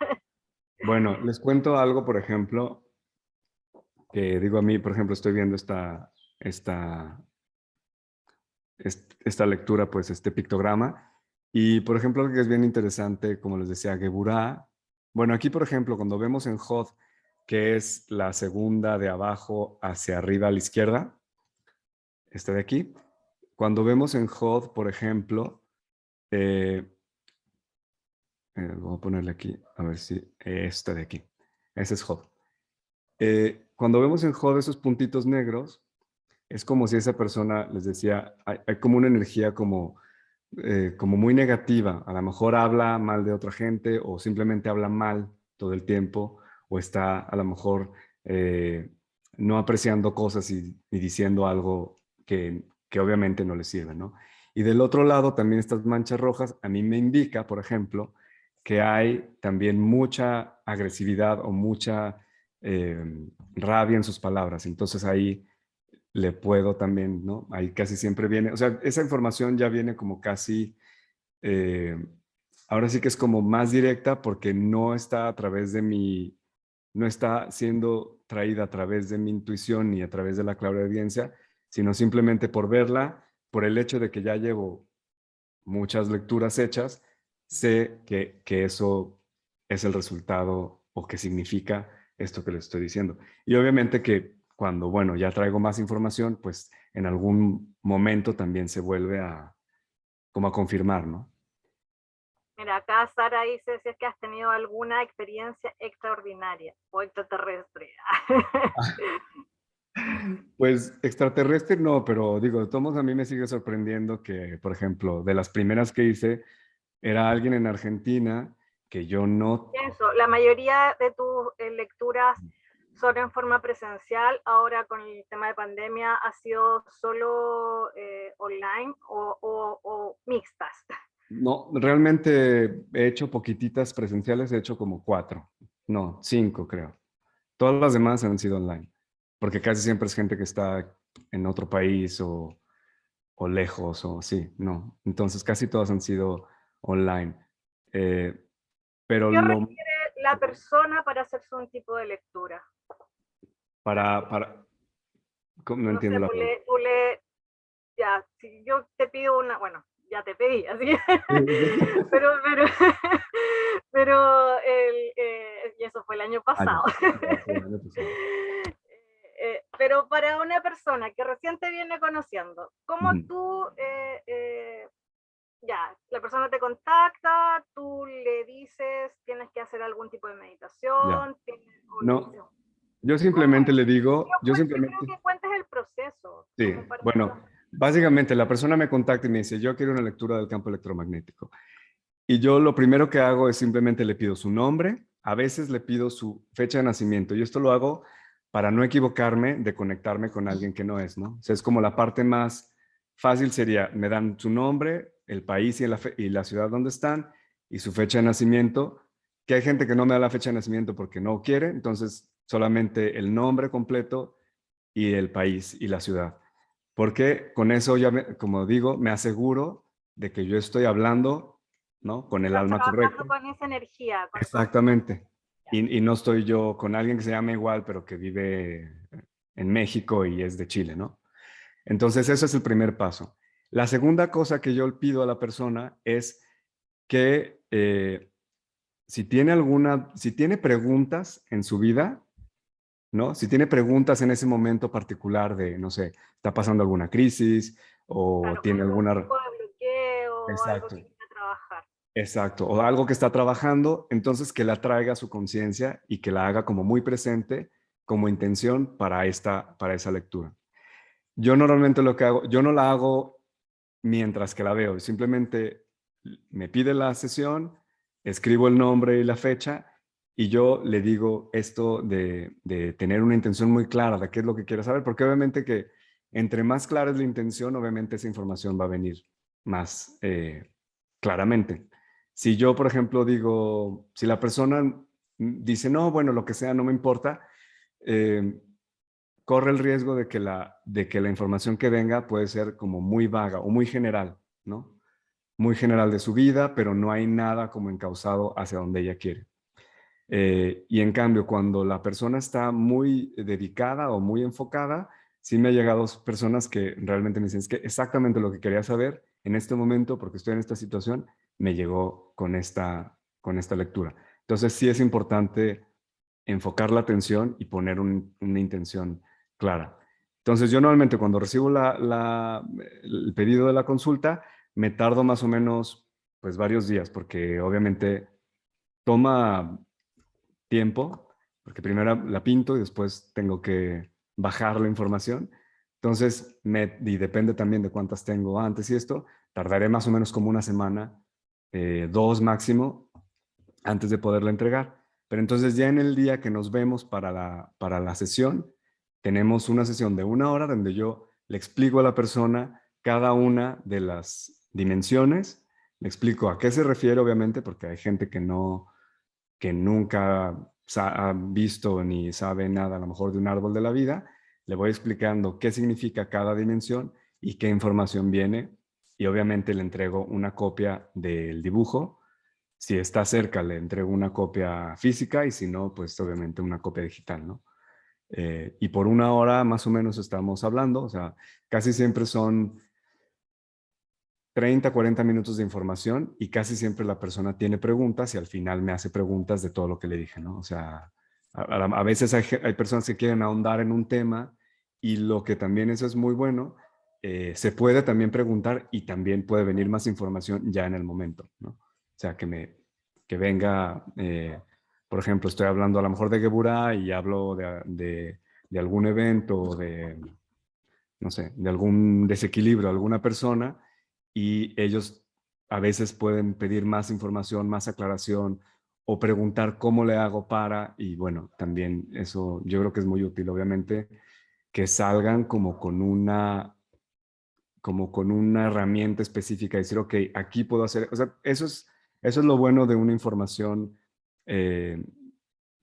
Bueno, les cuento algo, por ejemplo, que digo a mí, por ejemplo, estoy viendo esta, esta lectura, pues este pictograma, y por ejemplo, algo que es bien interesante, como les decía, Geburá, bueno, aquí, por ejemplo, cuando vemos en Hod, que es la segunda de abajo hacia arriba a la izquierda, esta de aquí, cuando vemos en Hod, por ejemplo, eh, voy a ponerle aquí, a ver si esta de aquí, ese es Hod. Cuando vemos en Hod esos puntitos negros, es como si esa persona, les decía, hay como una energía como muy negativa. A lo mejor habla mal de otra gente o simplemente habla mal todo el tiempo o está a lo mejor no apreciando cosas y diciendo algo que obviamente no le sirve, ¿no? Y del otro lado también estas manchas rojas a mí me indica, por ejemplo, que hay también mucha agresividad o mucha rabia en sus palabras. Entonces ahí le puedo también, ¿no? Ahí casi siempre viene, o sea, esa información ya viene como casi, eh, ahora sí que es como más directa porque no está a través de mi, no está siendo traída a través de mi intuición ni a través de la clariaudiencia, sino simplemente por verla, por el hecho de que ya llevo muchas lecturas hechas, sé que eso es el resultado o que significa esto que les estoy diciendo. Y obviamente que cuando, bueno, ya traigo más información, pues en algún momento también se vuelve a, como a confirmar, ¿no? Mira, acá Sara dice si es que has tenido alguna experiencia extraordinaria o extraterrestre. Pues extraterrestre no, pero digo, de todos modos a mí me sigue sorprendiendo que, por ejemplo, de las primeras que hice, era alguien en Argentina que yo no. Eso, la mayoría de tus lecturas son en forma presencial, ahora con el tema de pandemia ha sido solo online o mixtas. No, realmente he hecho poquititas presenciales, he hecho como 4, no, 5 creo. Todas las demás han sido online, porque casi siempre es gente que está en otro país o lejos o sí, no. Entonces casi todas han sido online. Eh, pero ¿Qué lo requiere la persona para hacerse un tipo de lectura? para, no No entiendo sé, la pregunta. ya, si yo te pido una, bueno, ya te pedí, así, pero, y eso fue el año Ah, ya, pasado. ya, sí, el año pasado. Pero para una persona que recién te viene conociendo, ¿cómo Ujú. tú, ya, la persona te contacta, tú le dices, tienes que hacer algún tipo de Ya. meditación, o le dices, No, yo ¿cómo simplemente es? le digo, yo Yo creo simplemente. que cuentes el proceso, Sí, como para que bueno, básicamente la persona me contacta y me dice, yo quiero una lectura del campo electromagnético. Y yo lo primero que hago es simplemente le pido su nombre, a veces le pido su fecha de nacimiento. Y esto lo hago para no equivocarme de conectarme con alguien que no es, ¿no? O sea, es como la parte más fácil sería, me dan su nombre, el país y la ciudad donde están y su fecha de nacimiento, que hay gente que no me da la fecha de nacimiento porque no quiere, entonces solamente el nombre completo y el país y la ciudad. Porque con eso ya, como digo, me aseguro de que yo estoy hablando, ¿no? Con el estás alma trabajando correcta. con esa energía, Exactamente. Y no estoy yo con alguien que se llama igual, pero que vive en México y es de Chile, ¿no? Entonces, eso es el primer paso. La segunda cosa que yo pido a la persona es que si tiene preguntas en su vida, ¿no? Si tiene preguntas en ese momento particular de, no sé, está pasando alguna crisis o claro, tiene algún alguna. tipo de bloqueo o algo que Exacto, quiera trabajar. exacto, o algo que está trabajando, entonces que la traiga a su conciencia y que la haga como muy presente, como intención para esa lectura. Yo normalmente lo que hago, yo no la hago mientras que la veo, simplemente me pide la sesión, escribo el nombre y la fecha y yo le digo esto de tener una intención muy clara de qué es lo que quiere saber, porque obviamente que entre más clara es la intención, obviamente esa información va a venir más claramente. Si yo, por ejemplo, digo, si la persona dice, no, bueno, lo que sea, no me importa, eh, corre el riesgo de que la información que venga puede ser como muy vaga o muy general, ¿no? Muy general de su vida, pero no hay nada como encauzado hacia donde ella quiere. Y en cambio, cuando la persona está muy dedicada o muy enfocada, sí me ha llegado personas que realmente me dicen, es que exactamente lo que quería saber en este momento, porque estoy en esta situación, me llegó con esta lectura. Entonces sí es importante enfocar la atención y poner una intención clara. Entonces yo normalmente cuando recibo el pedido de la consulta, me tardo más o menos pues varios días, porque obviamente toma tiempo, porque primero la pinto y después tengo que bajar la información. Entonces, y depende también de cuántas tengo antes y esto, tardaré más o menos como una semana, 2 máximo, antes de poderla entregar. Pero entonces ya en el día que nos vemos para la sesión, tenemos una sesión de 1 hora donde yo le explico a la persona cada una de las dimensiones, le explico a qué se refiere, obviamente, porque hay gente que nunca ha visto ni sabe nada a lo mejor de un árbol de la vida, le voy explicando qué significa cada dimensión y qué información viene, y obviamente le entrego una copia del dibujo. Si está cerca, le entrego una copia física, y si no, pues obviamente una copia digital, ¿no? Y por 1 hora más o menos estamos hablando, o sea, casi siempre son 30, 40 minutos de información, y casi siempre la persona tiene preguntas y al final me hace preguntas de todo lo que le dije, ¿no? O sea, a veces hay personas que quieren ahondar en un tema, y lo que también eso es muy bueno, se puede también preguntar y también puede venir más información ya en el momento, ¿no? O sea, que venga, por ejemplo, estoy hablando a lo mejor de Geburah y hablo de algún evento, no sé, de algún desequilibrio de alguna persona, y ellos a veces pueden pedir más información, más aclaración, o preguntar cómo le hago para, y bueno, también eso yo creo que es muy útil, obviamente, que salgan como con una herramienta específica, decir, ok, aquí puedo hacer, o sea, eso es lo bueno de una información eh,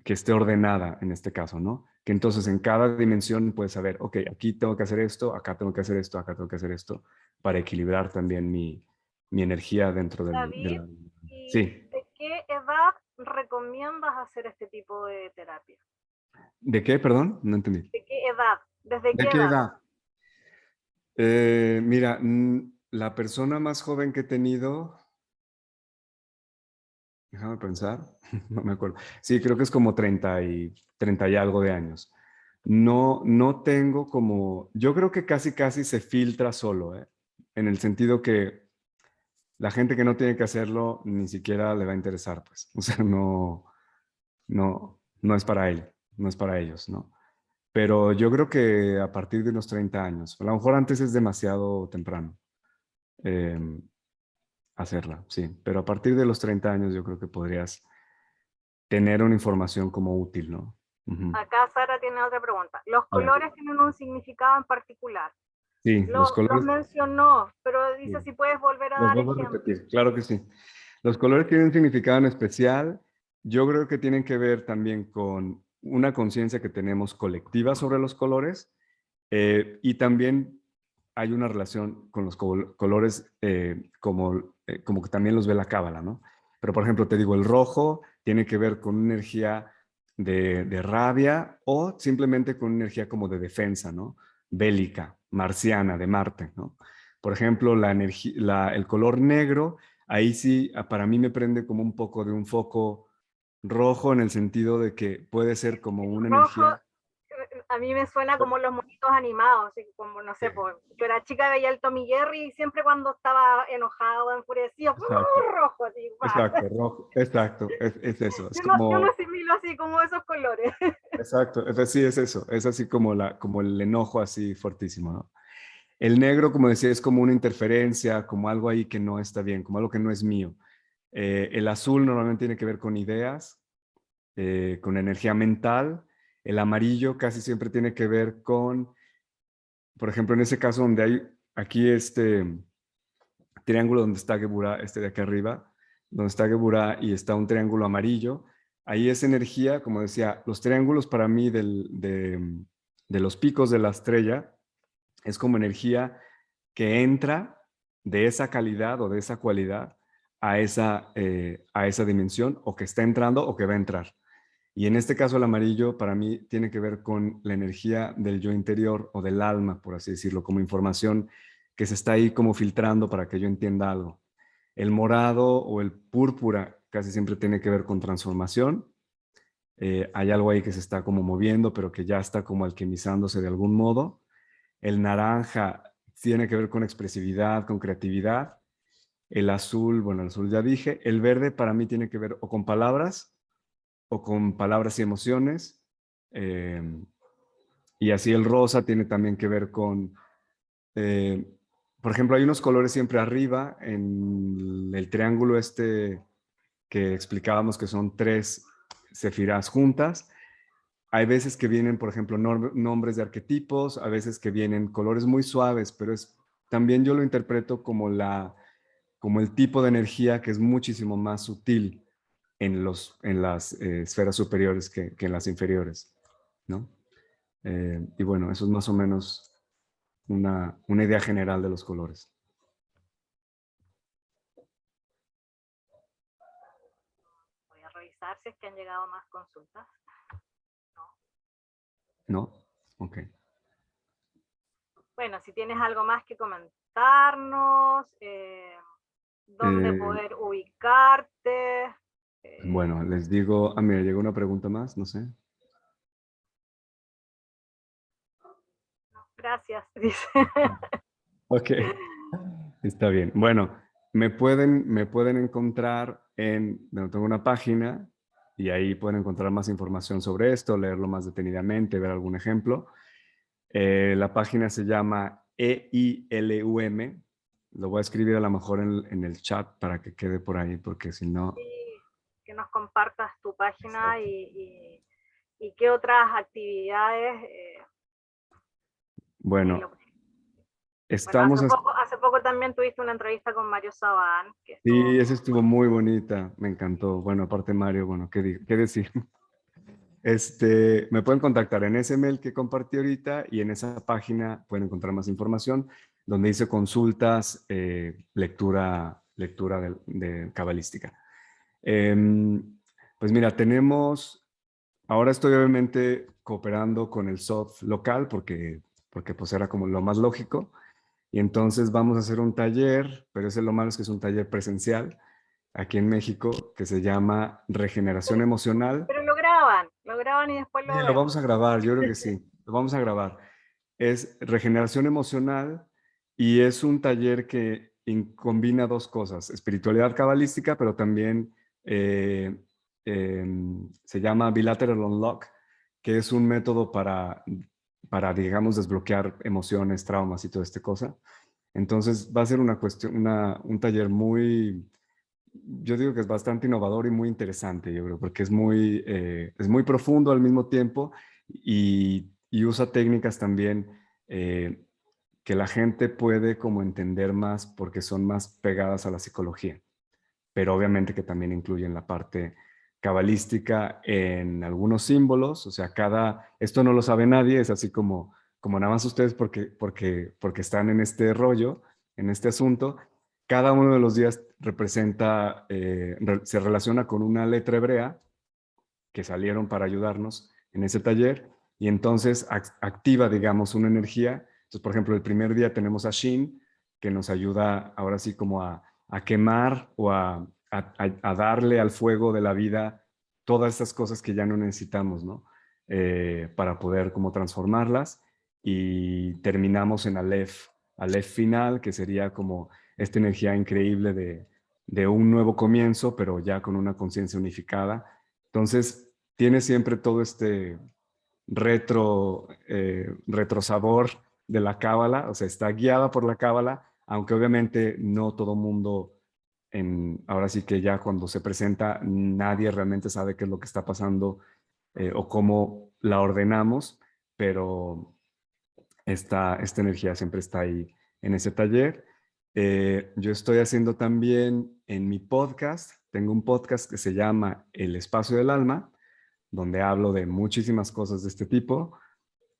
que esté ordenada en este caso, ¿no? Que entonces en cada dimensión puedes saber, ok, aquí tengo que hacer esto, acá tengo que hacer esto, acá tengo que hacer esto, para equilibrar también mi energía dentro de David, la... ¿y Sí. de qué edad recomiendas hacer este tipo de terapia? ¿De qué, perdón? No entendí. ¿De qué edad? ¿Desde ¿De qué qué edad? edad? Mira, la persona más joven que he tenido, déjame pensar, no me acuerdo. Sí, creo que es como 30 y algo de años. No, no tengo como, yo creo que casi casi se filtra solo, ¿eh? En el sentido que la gente que no tiene que hacerlo ni siquiera le va a interesar, pues. O sea, no es para él, no es para ellos, ¿no? Pero yo creo que a partir de unos 30 años, a lo mejor antes es demasiado temprano eh, hacerla, sí, pero a partir de los 30 años yo creo que podrías tener una información como útil, ¿no? Ujú. Acá Sara tiene otra pregunta. ¿Los A ver, colores tienen un significado en particular? sí, los Los colores, mencionó, pero dice sí, si puedes volver a los dar vuelvo a ejemplos. repetir, claro que sí. Los colores tienen un significado en especial. Yo creo que tienen que ver también con una conciencia que tenemos colectiva sobre los colores, y también hay una relación con los colores como que también los ve la cábala, ¿no? Pero por ejemplo, te digo, el rojo tiene que ver con una energía de rabia, o simplemente con una energía como de defensa, ¿no? Bélica, marciana, de Marte, ¿no? Por ejemplo, el color negro, ahí sí, para mí me prende como un poco de un foco rojo, en el sentido de que puede ser como una Rojo, energía. a mí me suena como los monitos animados, así como, no sé, pues, yo era chica, veía el Tommy Jerry y siempre cuando estaba enojado, enfurecido, Exacto, rojo, así, exacto, rojo, exacto, es eso, es yo lo como, asimilo así como esos colores. exacto, sí, es eso, es así como, como el enojo así fortísimo, ¿no? El negro, como decía, es como una interferencia, como algo ahí que no está bien, como algo que no es mío. El azul normalmente tiene que ver con ideas, con energía mental. El amarillo casi siempre tiene que ver con, por ejemplo, en ese caso donde hay aquí este triángulo donde está Geburah, este de aquí arriba, donde está Geburah y está un triángulo amarillo, ahí es energía, como decía, los triángulos para mí de los picos de la estrella es como energía que entra de esa calidad o de esa cualidad a esa dimensión, o que está entrando o que va a entrar. Y en este caso el amarillo para mí tiene que ver con la energía del yo interior o del alma, por así decirlo, como información que se está ahí como filtrando para que yo entienda algo. El morado o el púrpura casi siempre tiene que ver con transformación. Hay algo ahí que se está como moviendo, pero que ya está como alquimizándose de algún modo. El naranja tiene que ver con expresividad, con creatividad. El azul, bueno, el azul ya dije. El verde para mí tiene que ver o con palabras y emociones. Eh, y así el rosa tiene también que ver con, eh, por ejemplo, hay unos colores siempre arriba en el triángulo este que explicábamos que son 3 sefirás juntas. Hay veces que vienen, por ejemplo, nombres de arquetipos, a veces que vienen colores muy suaves, pero también yo lo interpreto como como el tipo de energía que es muchísimo más sutil en las esferas superiores que en las inferiores, ¿no? Y bueno, eso es más o menos una idea general de los colores. Voy a revisar si es que han llegado más consultas. ¿No? Ok. Bueno, si tienes algo más que comentarnos, dónde Eh, poder ubicarte. bueno, les digo, mira, llegó una pregunta más, no sé. Gracias, dice. Ok, está bien. Bueno, me pueden encontrar bueno, tengo una página y ahí pueden encontrar más información sobre esto, leerlo más detenidamente, ver algún ejemplo. La página se llama EILUM. Lo voy a escribir a lo mejor en el chat para que quede por ahí, porque si no... Sí, que nos compartas tu página Exacto. y qué otras actividades. Bueno, Bueno, estamos... hace poco también tuviste una entrevista con Mario Sabán, que Sí, estuvo esa estuvo muy bonita, me encantó. Bueno, aparte Mario, bueno, ¿qué decir? Me pueden contactar en ese mail que compartí ahorita y en esa página pueden encontrar más información donde dice consultas, lectura de cabalística. Pues mira, ahora estoy obviamente cooperando con el SOF local porque pues era como lo más lógico y entonces vamos a hacer un taller, pero ese lo malo es que es un taller presencial aquí en México que se llama Regeneración Emocional. pero lo graban y después Sí, lo lo vemos. vamos a grabar, yo creo que sí, lo vamos a grabar. Es regeneración emocional y es un taller que combina dos cosas, espiritualidad cabalística, pero también eh, se llama Bilateral Unlock, que es un método para, digamos, desbloquear emociones, traumas y toda esta cosa. Entonces va a ser una cuestión, un taller yo digo que es bastante innovador y muy interesante, yo creo, porque es muy profundo al mismo tiempo y usa técnicas también eh, que la gente puede como entender más porque son más pegadas a la psicología, pero obviamente que también incluyen la parte cabalística en algunos símbolos, o sea, esto no lo sabe nadie, es así como nada más ustedes porque están en este rollo, en este asunto, cada uno de los días se relaciona con una letra hebrea que salieron para ayudarnos en ese taller y entonces activa, digamos, una energía. Entonces, por ejemplo, el primer día tenemos a Shin, que nos ayuda ahora sí como a quemar o a darle al fuego de la vida todas estas cosas que ya no necesitamos, ¿no? Para poder como transformarlas y terminamos en Aleph final, que sería como esta energía increíble de un nuevo comienzo, pero ya con una conciencia unificada. Entonces, tiene siempre todo este retrosabor de la cábala, o sea, está guiada por la cábala, aunque obviamente no todo mundo ahora sí que ya cuando se presenta, nadie realmente sabe qué es lo que está pasando o cómo la ordenamos, pero esta energía siempre está ahí en ese taller. Yo estoy haciendo también en mi podcast, tengo un podcast que se llama El Espacio del Alma, donde hablo de muchísimas cosas de este tipo.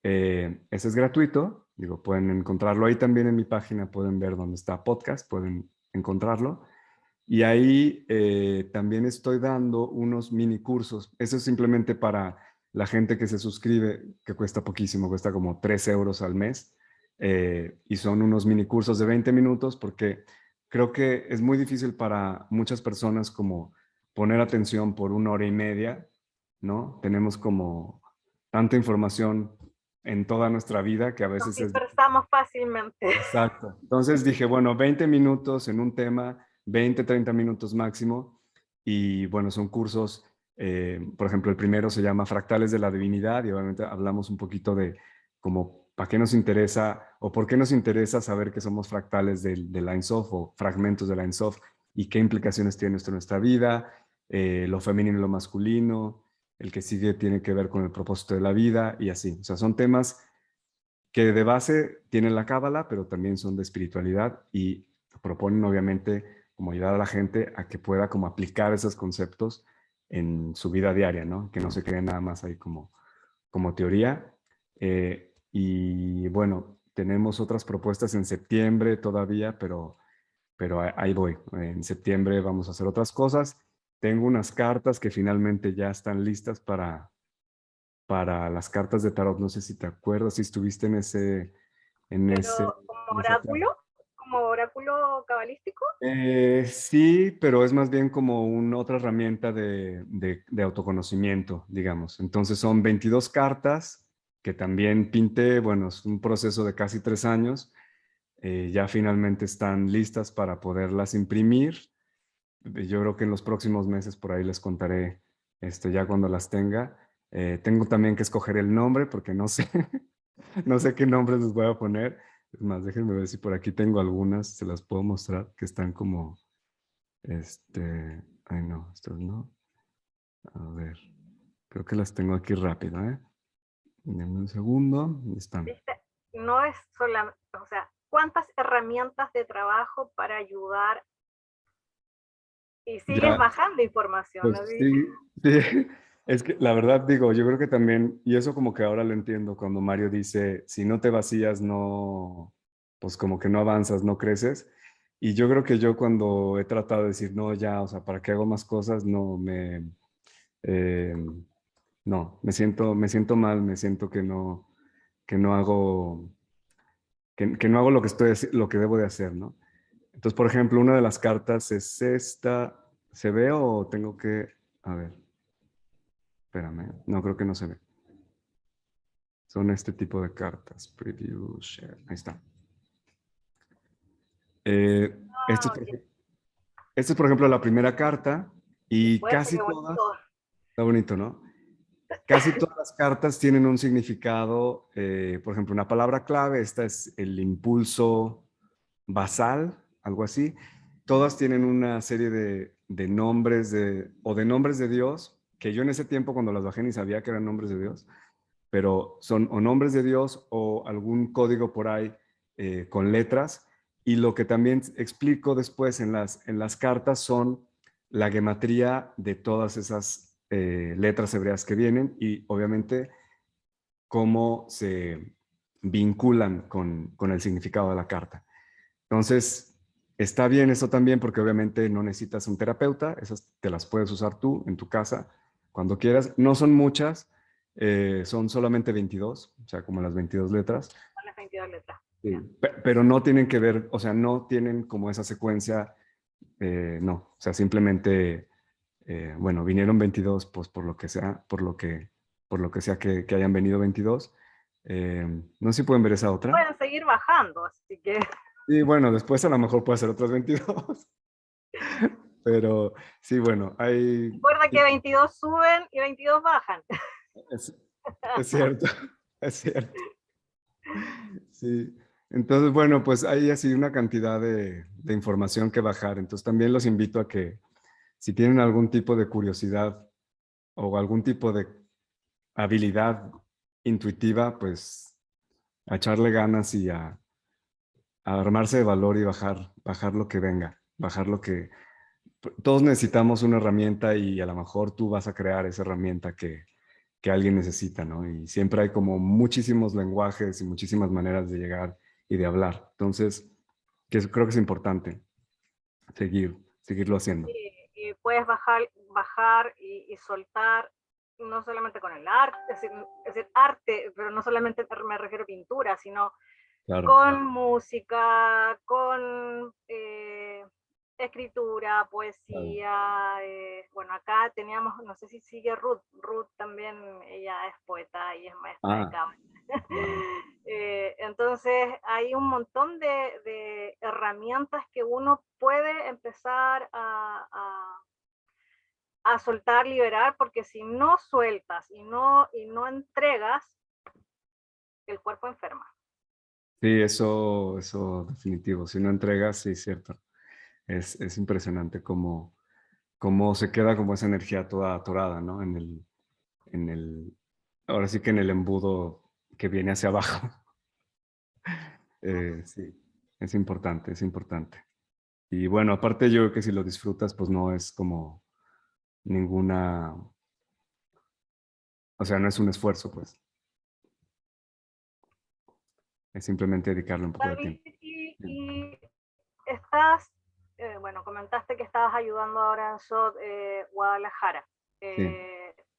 Ese es gratuito, digo, pueden encontrarlo ahí también en mi página, pueden ver dónde está podcast, pueden encontrarlo. Y ahí también estoy dando unos mini cursos. Eso es simplemente para la gente que se suscribe, que cuesta poquísimo, cuesta como 3 euros al mes. Y son unos mini cursos de 20 minutos porque creo que es muy difícil para muchas personas como poner atención por 1 hora y media, ¿no? Tenemos como tanta información en toda nuestra vida que a Nos veces es... dispersamos fácilmente. Exacto. Entonces dije, bueno, 20 minutos en un tema, 20, 30 minutos máximo. Y bueno, son cursos, por ejemplo, el primero se llama Fractales de la Divinidad y obviamente hablamos un poquito de como para qué nos interesa o por qué nos interesa saber que somos fractales de la Ein Sof o fragmentos de la Ein Sof y qué implicaciones tiene esto en nuestra vida, lo femenino y lo masculino, el que sigue tiene que ver con el propósito de la vida y así. O sea, son temas que de base tienen la cábala, pero también son de espiritualidad y proponen obviamente como ayudar a la gente a que pueda como aplicar esos conceptos en su vida diaria, ¿no? Que no se quede nada más ahí como teoría. Y bueno, tenemos otras propuestas en septiembre todavía, pero ahí voy. En septiembre vamos a hacer otras cosas. Tengo unas cartas que finalmente ya están listas para las cartas de tarot. No sé si te acuerdas, si estuviste en ese, Pero en esa clase. como oráculo cabalístico. Sí, pero es más bien como una otra herramienta de autoconocimiento, digamos. Entonces son 22 cartas que también pinté, bueno, es un proceso de casi 3 años. Ya finalmente están listas para poderlas imprimir. Yo creo que en los próximos meses por ahí les contaré ya cuando las tenga. Tengo también que escoger el nombre porque no sé, no sé qué nombres les voy a poner. Es más, déjenme ver si por aquí tengo algunas, se las puedo mostrar, que están como, ay no, estas no. A ver, creo que las tengo aquí rápido, ¿eh? Denme un segundo, ahí están. ¿Viste? No es solamente, o sea, cuántas herramientas de trabajo para ayudar y sigues Ya, bajando información, ¿no? pues sí, sí. Es que la verdad digo, yo creo que también, y eso como que ahora lo entiendo, cuando Mario dice, si no te vacías, no, pues como que no avanzas, no creces. Y yo creo que yo cuando he tratado de decir, no, ya, o sea, ¿para qué hago más cosas? Eh, no, me siento mal, me siento que no hago, que no hago lo que lo que debo de hacer, ¿no? Entonces, por ejemplo, una de las cartas es esta. ¿Se ve o tengo que, a ver, espérame, no creo que no se ve. Son este tipo de cartas. Preview, share. Ahí está. Eh, este, es, Ah, por ej- este es, por ejemplo, la primera carta qué y fuerte, qué casi bonito. todas, está bonito, ¿no? Casi todas las cartas tienen un significado, por ejemplo, una palabra clave, esta es el impulso basal, algo así. Todas tienen una serie de nombres o de nombres de Dios, que yo en ese tiempo cuando las bajé ni sabía que eran nombres de Dios, pero son o nombres de Dios o algún código por ahí con letras. Y lo que también explico después en las cartas son la gematría de todas esas letras hebreas que vienen y obviamente cómo se vinculan con el significado de la carta. Entonces, está bien eso también porque obviamente no necesitas un terapeuta, esas te las puedes usar tú en tu casa cuando quieras. No son muchas, son solamente 22, o sea, como las 22 letras. Son las 22 letras. Sí. Ya. Pero no tienen que ver, o sea, no tienen como esa secuencia, no, o sea, simplemente, bueno, vinieron 22, pues por lo que sea, por lo que sea que hayan venido 22. No sé si pueden ver esa otra. Pueden seguir bajando, así que Y bueno, después a lo mejor puede ser otras 22. Pero sí, bueno, recuerda que 22 suben y 22 bajan. es, es cierto, es cierto. Sí. Entonces, bueno, pues hay así una cantidad de información que bajar. Entonces también los invito a que si tienen algún tipo de curiosidad o algún tipo de habilidad intuitiva, pues a echarle ganas y a armarse de valor y bajar lo que venga, bajar lo que... Todos necesitamos una herramienta y a lo mejor tú vas a crear esa herramienta que alguien necesita, ¿no? Y siempre hay como muchísimos lenguajes y muchísimas maneras de llegar y de hablar. Entonces, creo que es importante seguirlo haciendo. Y puedes bajar y soltar, no solamente con el arte, es decir, arte, pero no solamente me refiero a pintura, sino Claro. con música, con escritura, Claro. poesía. Bueno, acá teníamos, no sé si sigue Ruth también, ella es poeta y es maestra de Ah, cámara. wow. Entonces hay un montón de herramientas que uno puede empezar a soltar, liberar, porque si no sueltas y no entregas, el cuerpo enferma. Sí, eso definitivo. Si no entregas, sí, cierto. Es impresionante cómo se queda como esa energía toda atorada, ¿no? En el, ahora sí que en el embudo que viene hacia abajo. Sí, es importante, es importante. Y bueno, aparte yo creo que si lo disfrutas, pues no es como ninguna, o sea, no es un esfuerzo, pues. Es simplemente dedicarle un poco de David, tiempo. y estás, bueno, comentaste que estabas ayudando ahora en SOT Guadalajara. Sí.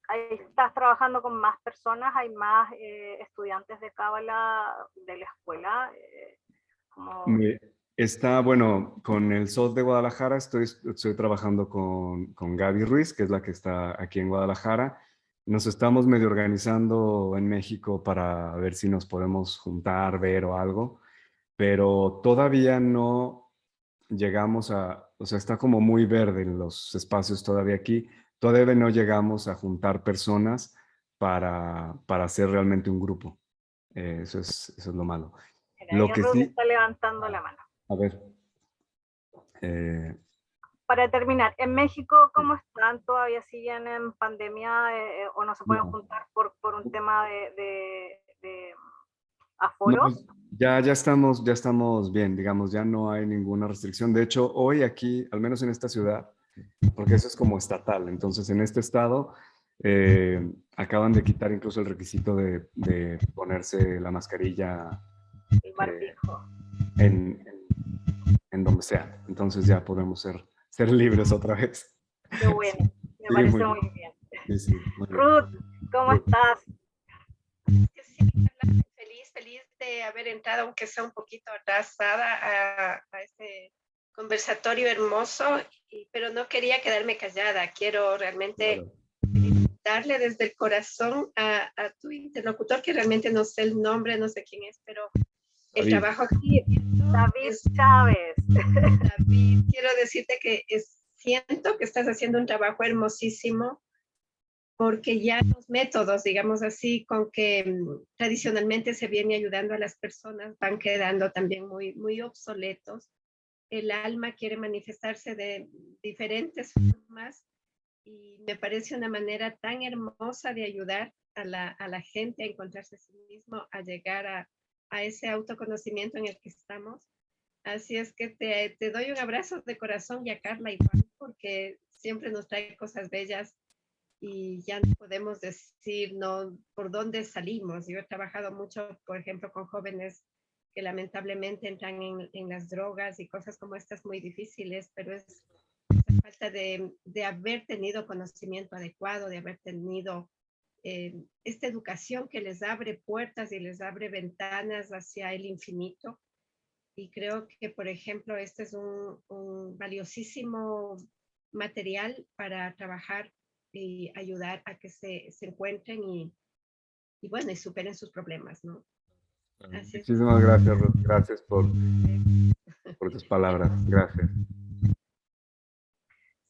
Ahí estás trabajando con más personas, hay más estudiantes de Cábala de la escuela. Como... Me- Está, bueno, con el SOT de Guadalajara estoy trabajando con Gaby Ruiz, que es la que está aquí en Guadalajara. Nos estamos medio organizando en México para ver si nos podemos juntar, ver o algo, pero todavía no llegamos o sea, está como muy verde en los espacios todavía aquí. Todavía no llegamos a juntar personas para hacer realmente un grupo. Eso es lo malo. Mira, Lo ahí que Ruth sí, está levantando la mano. a ver. Eh, Para terminar, en México, ¿cómo están? ¿Todavía siguen en pandemia o no se pueden no, juntar por un tema de no, aforos? ya estamos bien, digamos, ya no hay ninguna restricción. De hecho, hoy aquí, al menos en esta ciudad, porque eso es como estatal, entonces en este estado acaban de quitar incluso el requisito de ponerse la mascarilla El eh, barbijo. en donde sea. Entonces ya podemos ser libres otra vez. Qué bueno, Sí, me sí, parece muy muy bien. bien. Sí, sí, muy bien. Ruth, ¿cómo estás? Sí, feliz de haber entrado, aunque sea un poquito atrasada, a este conversatorio hermoso, pero no quería quedarme callada. Quiero realmente Claro. darle desde el corazón a tu interlocutor, que realmente no sé el nombre, no sé quién es, pero el David. trabajo aquí David es Chávez. David. Quiero decirte que siento que estás haciendo un trabajo hermosísimo, porque ya los métodos, digamos así, con que tradicionalmente se viene ayudando a las personas van quedando también muy obsoletos. El alma quiere manifestarse de diferentes formas y me parece una manera tan hermosa de ayudar a la gente a encontrarse a sí mismo, a llegar a ese autoconocimiento en el que estamos. Así es que te doy un abrazo de corazón y a Carla igual, porque siempre nos trae cosas bellas y ya no podemos decir no por dónde salimos. Yo he trabajado mucho, por ejemplo, con jóvenes que lamentablemente entran en las drogas y cosas como estas muy difíciles, pero es falta de haber tenido conocimiento adecuado, de haber tenido esta educación que les abre puertas y les abre ventanas hacia el infinito. Y creo que, por ejemplo, este es un valiosísimo material para trabajar y ayudar a que se encuentren y bueno, y superen sus problemas, ¿no? Así es. Muchísimas gracias, Ruth. Gracias por tus palabras. Gracias.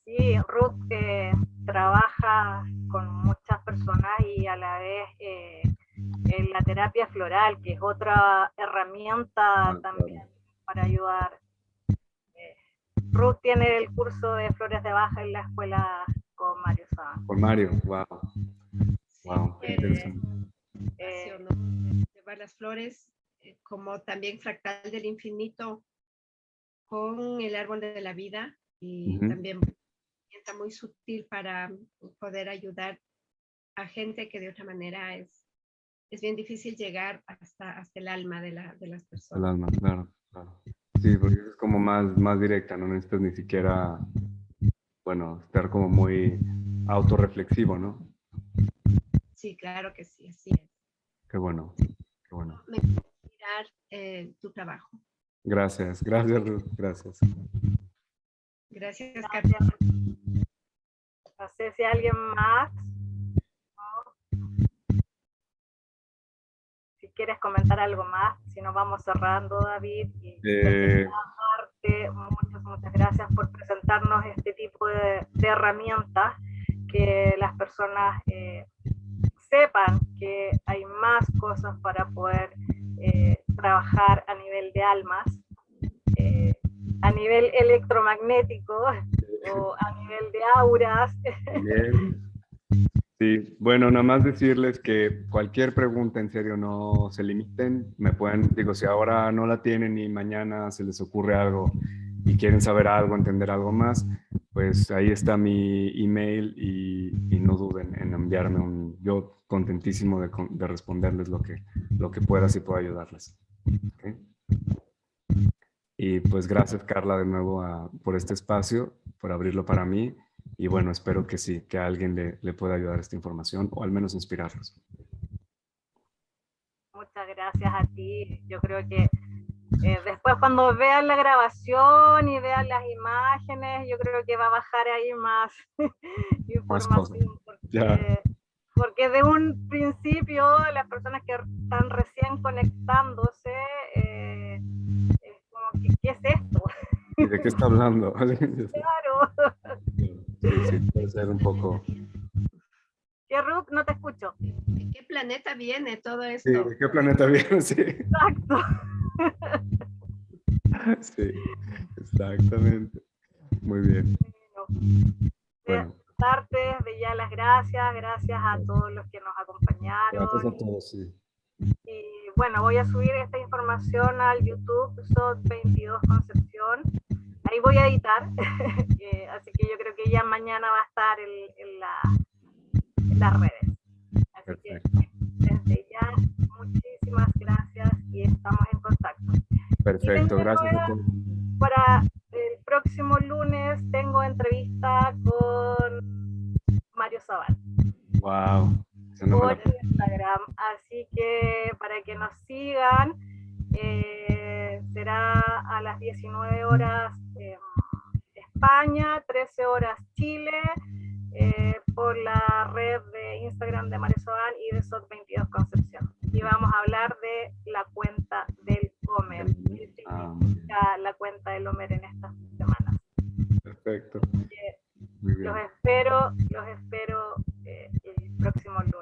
Sí, Ruth trabaja con muchas personas y a la vez la terapia floral, que es otra herramienta también para ayudar. Ruth tiene el curso de flores de Bach en la escuela con Mario Sabán. Con Mario, wow. Wow, qué interesante. Llevar las flores como también fractal del infinito con el árbol de la vida y también está muy sutil para poder ayudar a gente que de otra manera es bien difícil llegar hasta el alma de las personas. El alma, claro, claro. Sí, porque es como más directa, no necesitas ni siquiera, bueno, estar como muy autorreflexivo, ¿no? Sí, claro que sí, así es. Qué bueno, qué bueno. Me gusta mirar tu trabajo. Gracias, gracias Ruth, gracias. Gracias, Gracias. No sé si alguien más. Si quieres comentar algo más, si nos vamos cerrando, David. Y muchas gracias por presentarnos este tipo de herramientas, que las personas sepan que hay más cosas para poder trabajar a nivel de almas, a nivel electromagnético o a nivel de auras. Bien. Sí, bueno, nada más decirles que cualquier pregunta, en serio, no se limiten. Me pueden, digo, si ahora no la tienen y mañana se les ocurre algo y quieren saber algo, entender algo más, pues ahí está mi email y no duden en enviarme yo contentísimo de responderles lo que pueda, si puedo ayudarles. ¿Okay? Y pues gracias, Carla, de nuevo por este espacio, por abrirlo para mí. Y bueno, espero que sí, que a alguien le pueda ayudar esta información o al menos inspirarlos. Muchas gracias a ti. Yo creo que después cuando vean la grabación y vean las imágenes, yo creo que va a bajar ahí más información. Porque de un principio las personas que están recién conectándose, es como que, ¿qué es esto? ¿Y de qué está hablando? Claro. Sí, puede ser un poco. ¿Qué, Ruth? No te escucho. ¿De qué planeta viene todo esto? Sí, ¿de qué planeta viene? Sí. Exacto. Sí, exactamente. Muy bien. Bueno. De ya las gracias a todos los que nos acompañaron. Gracias a todos, sí. Y bueno, voy a subir esta información al YouTube, SOT22 Concepción. Ahí voy a editar, así que yo creo que ya mañana va a estar en las redes. Así Perfecto. Que desde ya, muchísimas gracias y estamos en contacto. Perfecto, gracias a todos. Para el próximo lunes tengo entrevista con Mario Sabán. Wow. Por Instagram, así que para que nos sigan, será a las 19 horas España, 13 horas Chile, por la red de Instagram de Mario Sabán y de SOT22 Concepción. Y vamos a hablar de la cuenta del Homer, que significa la cuenta del Homer en estas semanas. Perfecto. Los espero el próximo lunes.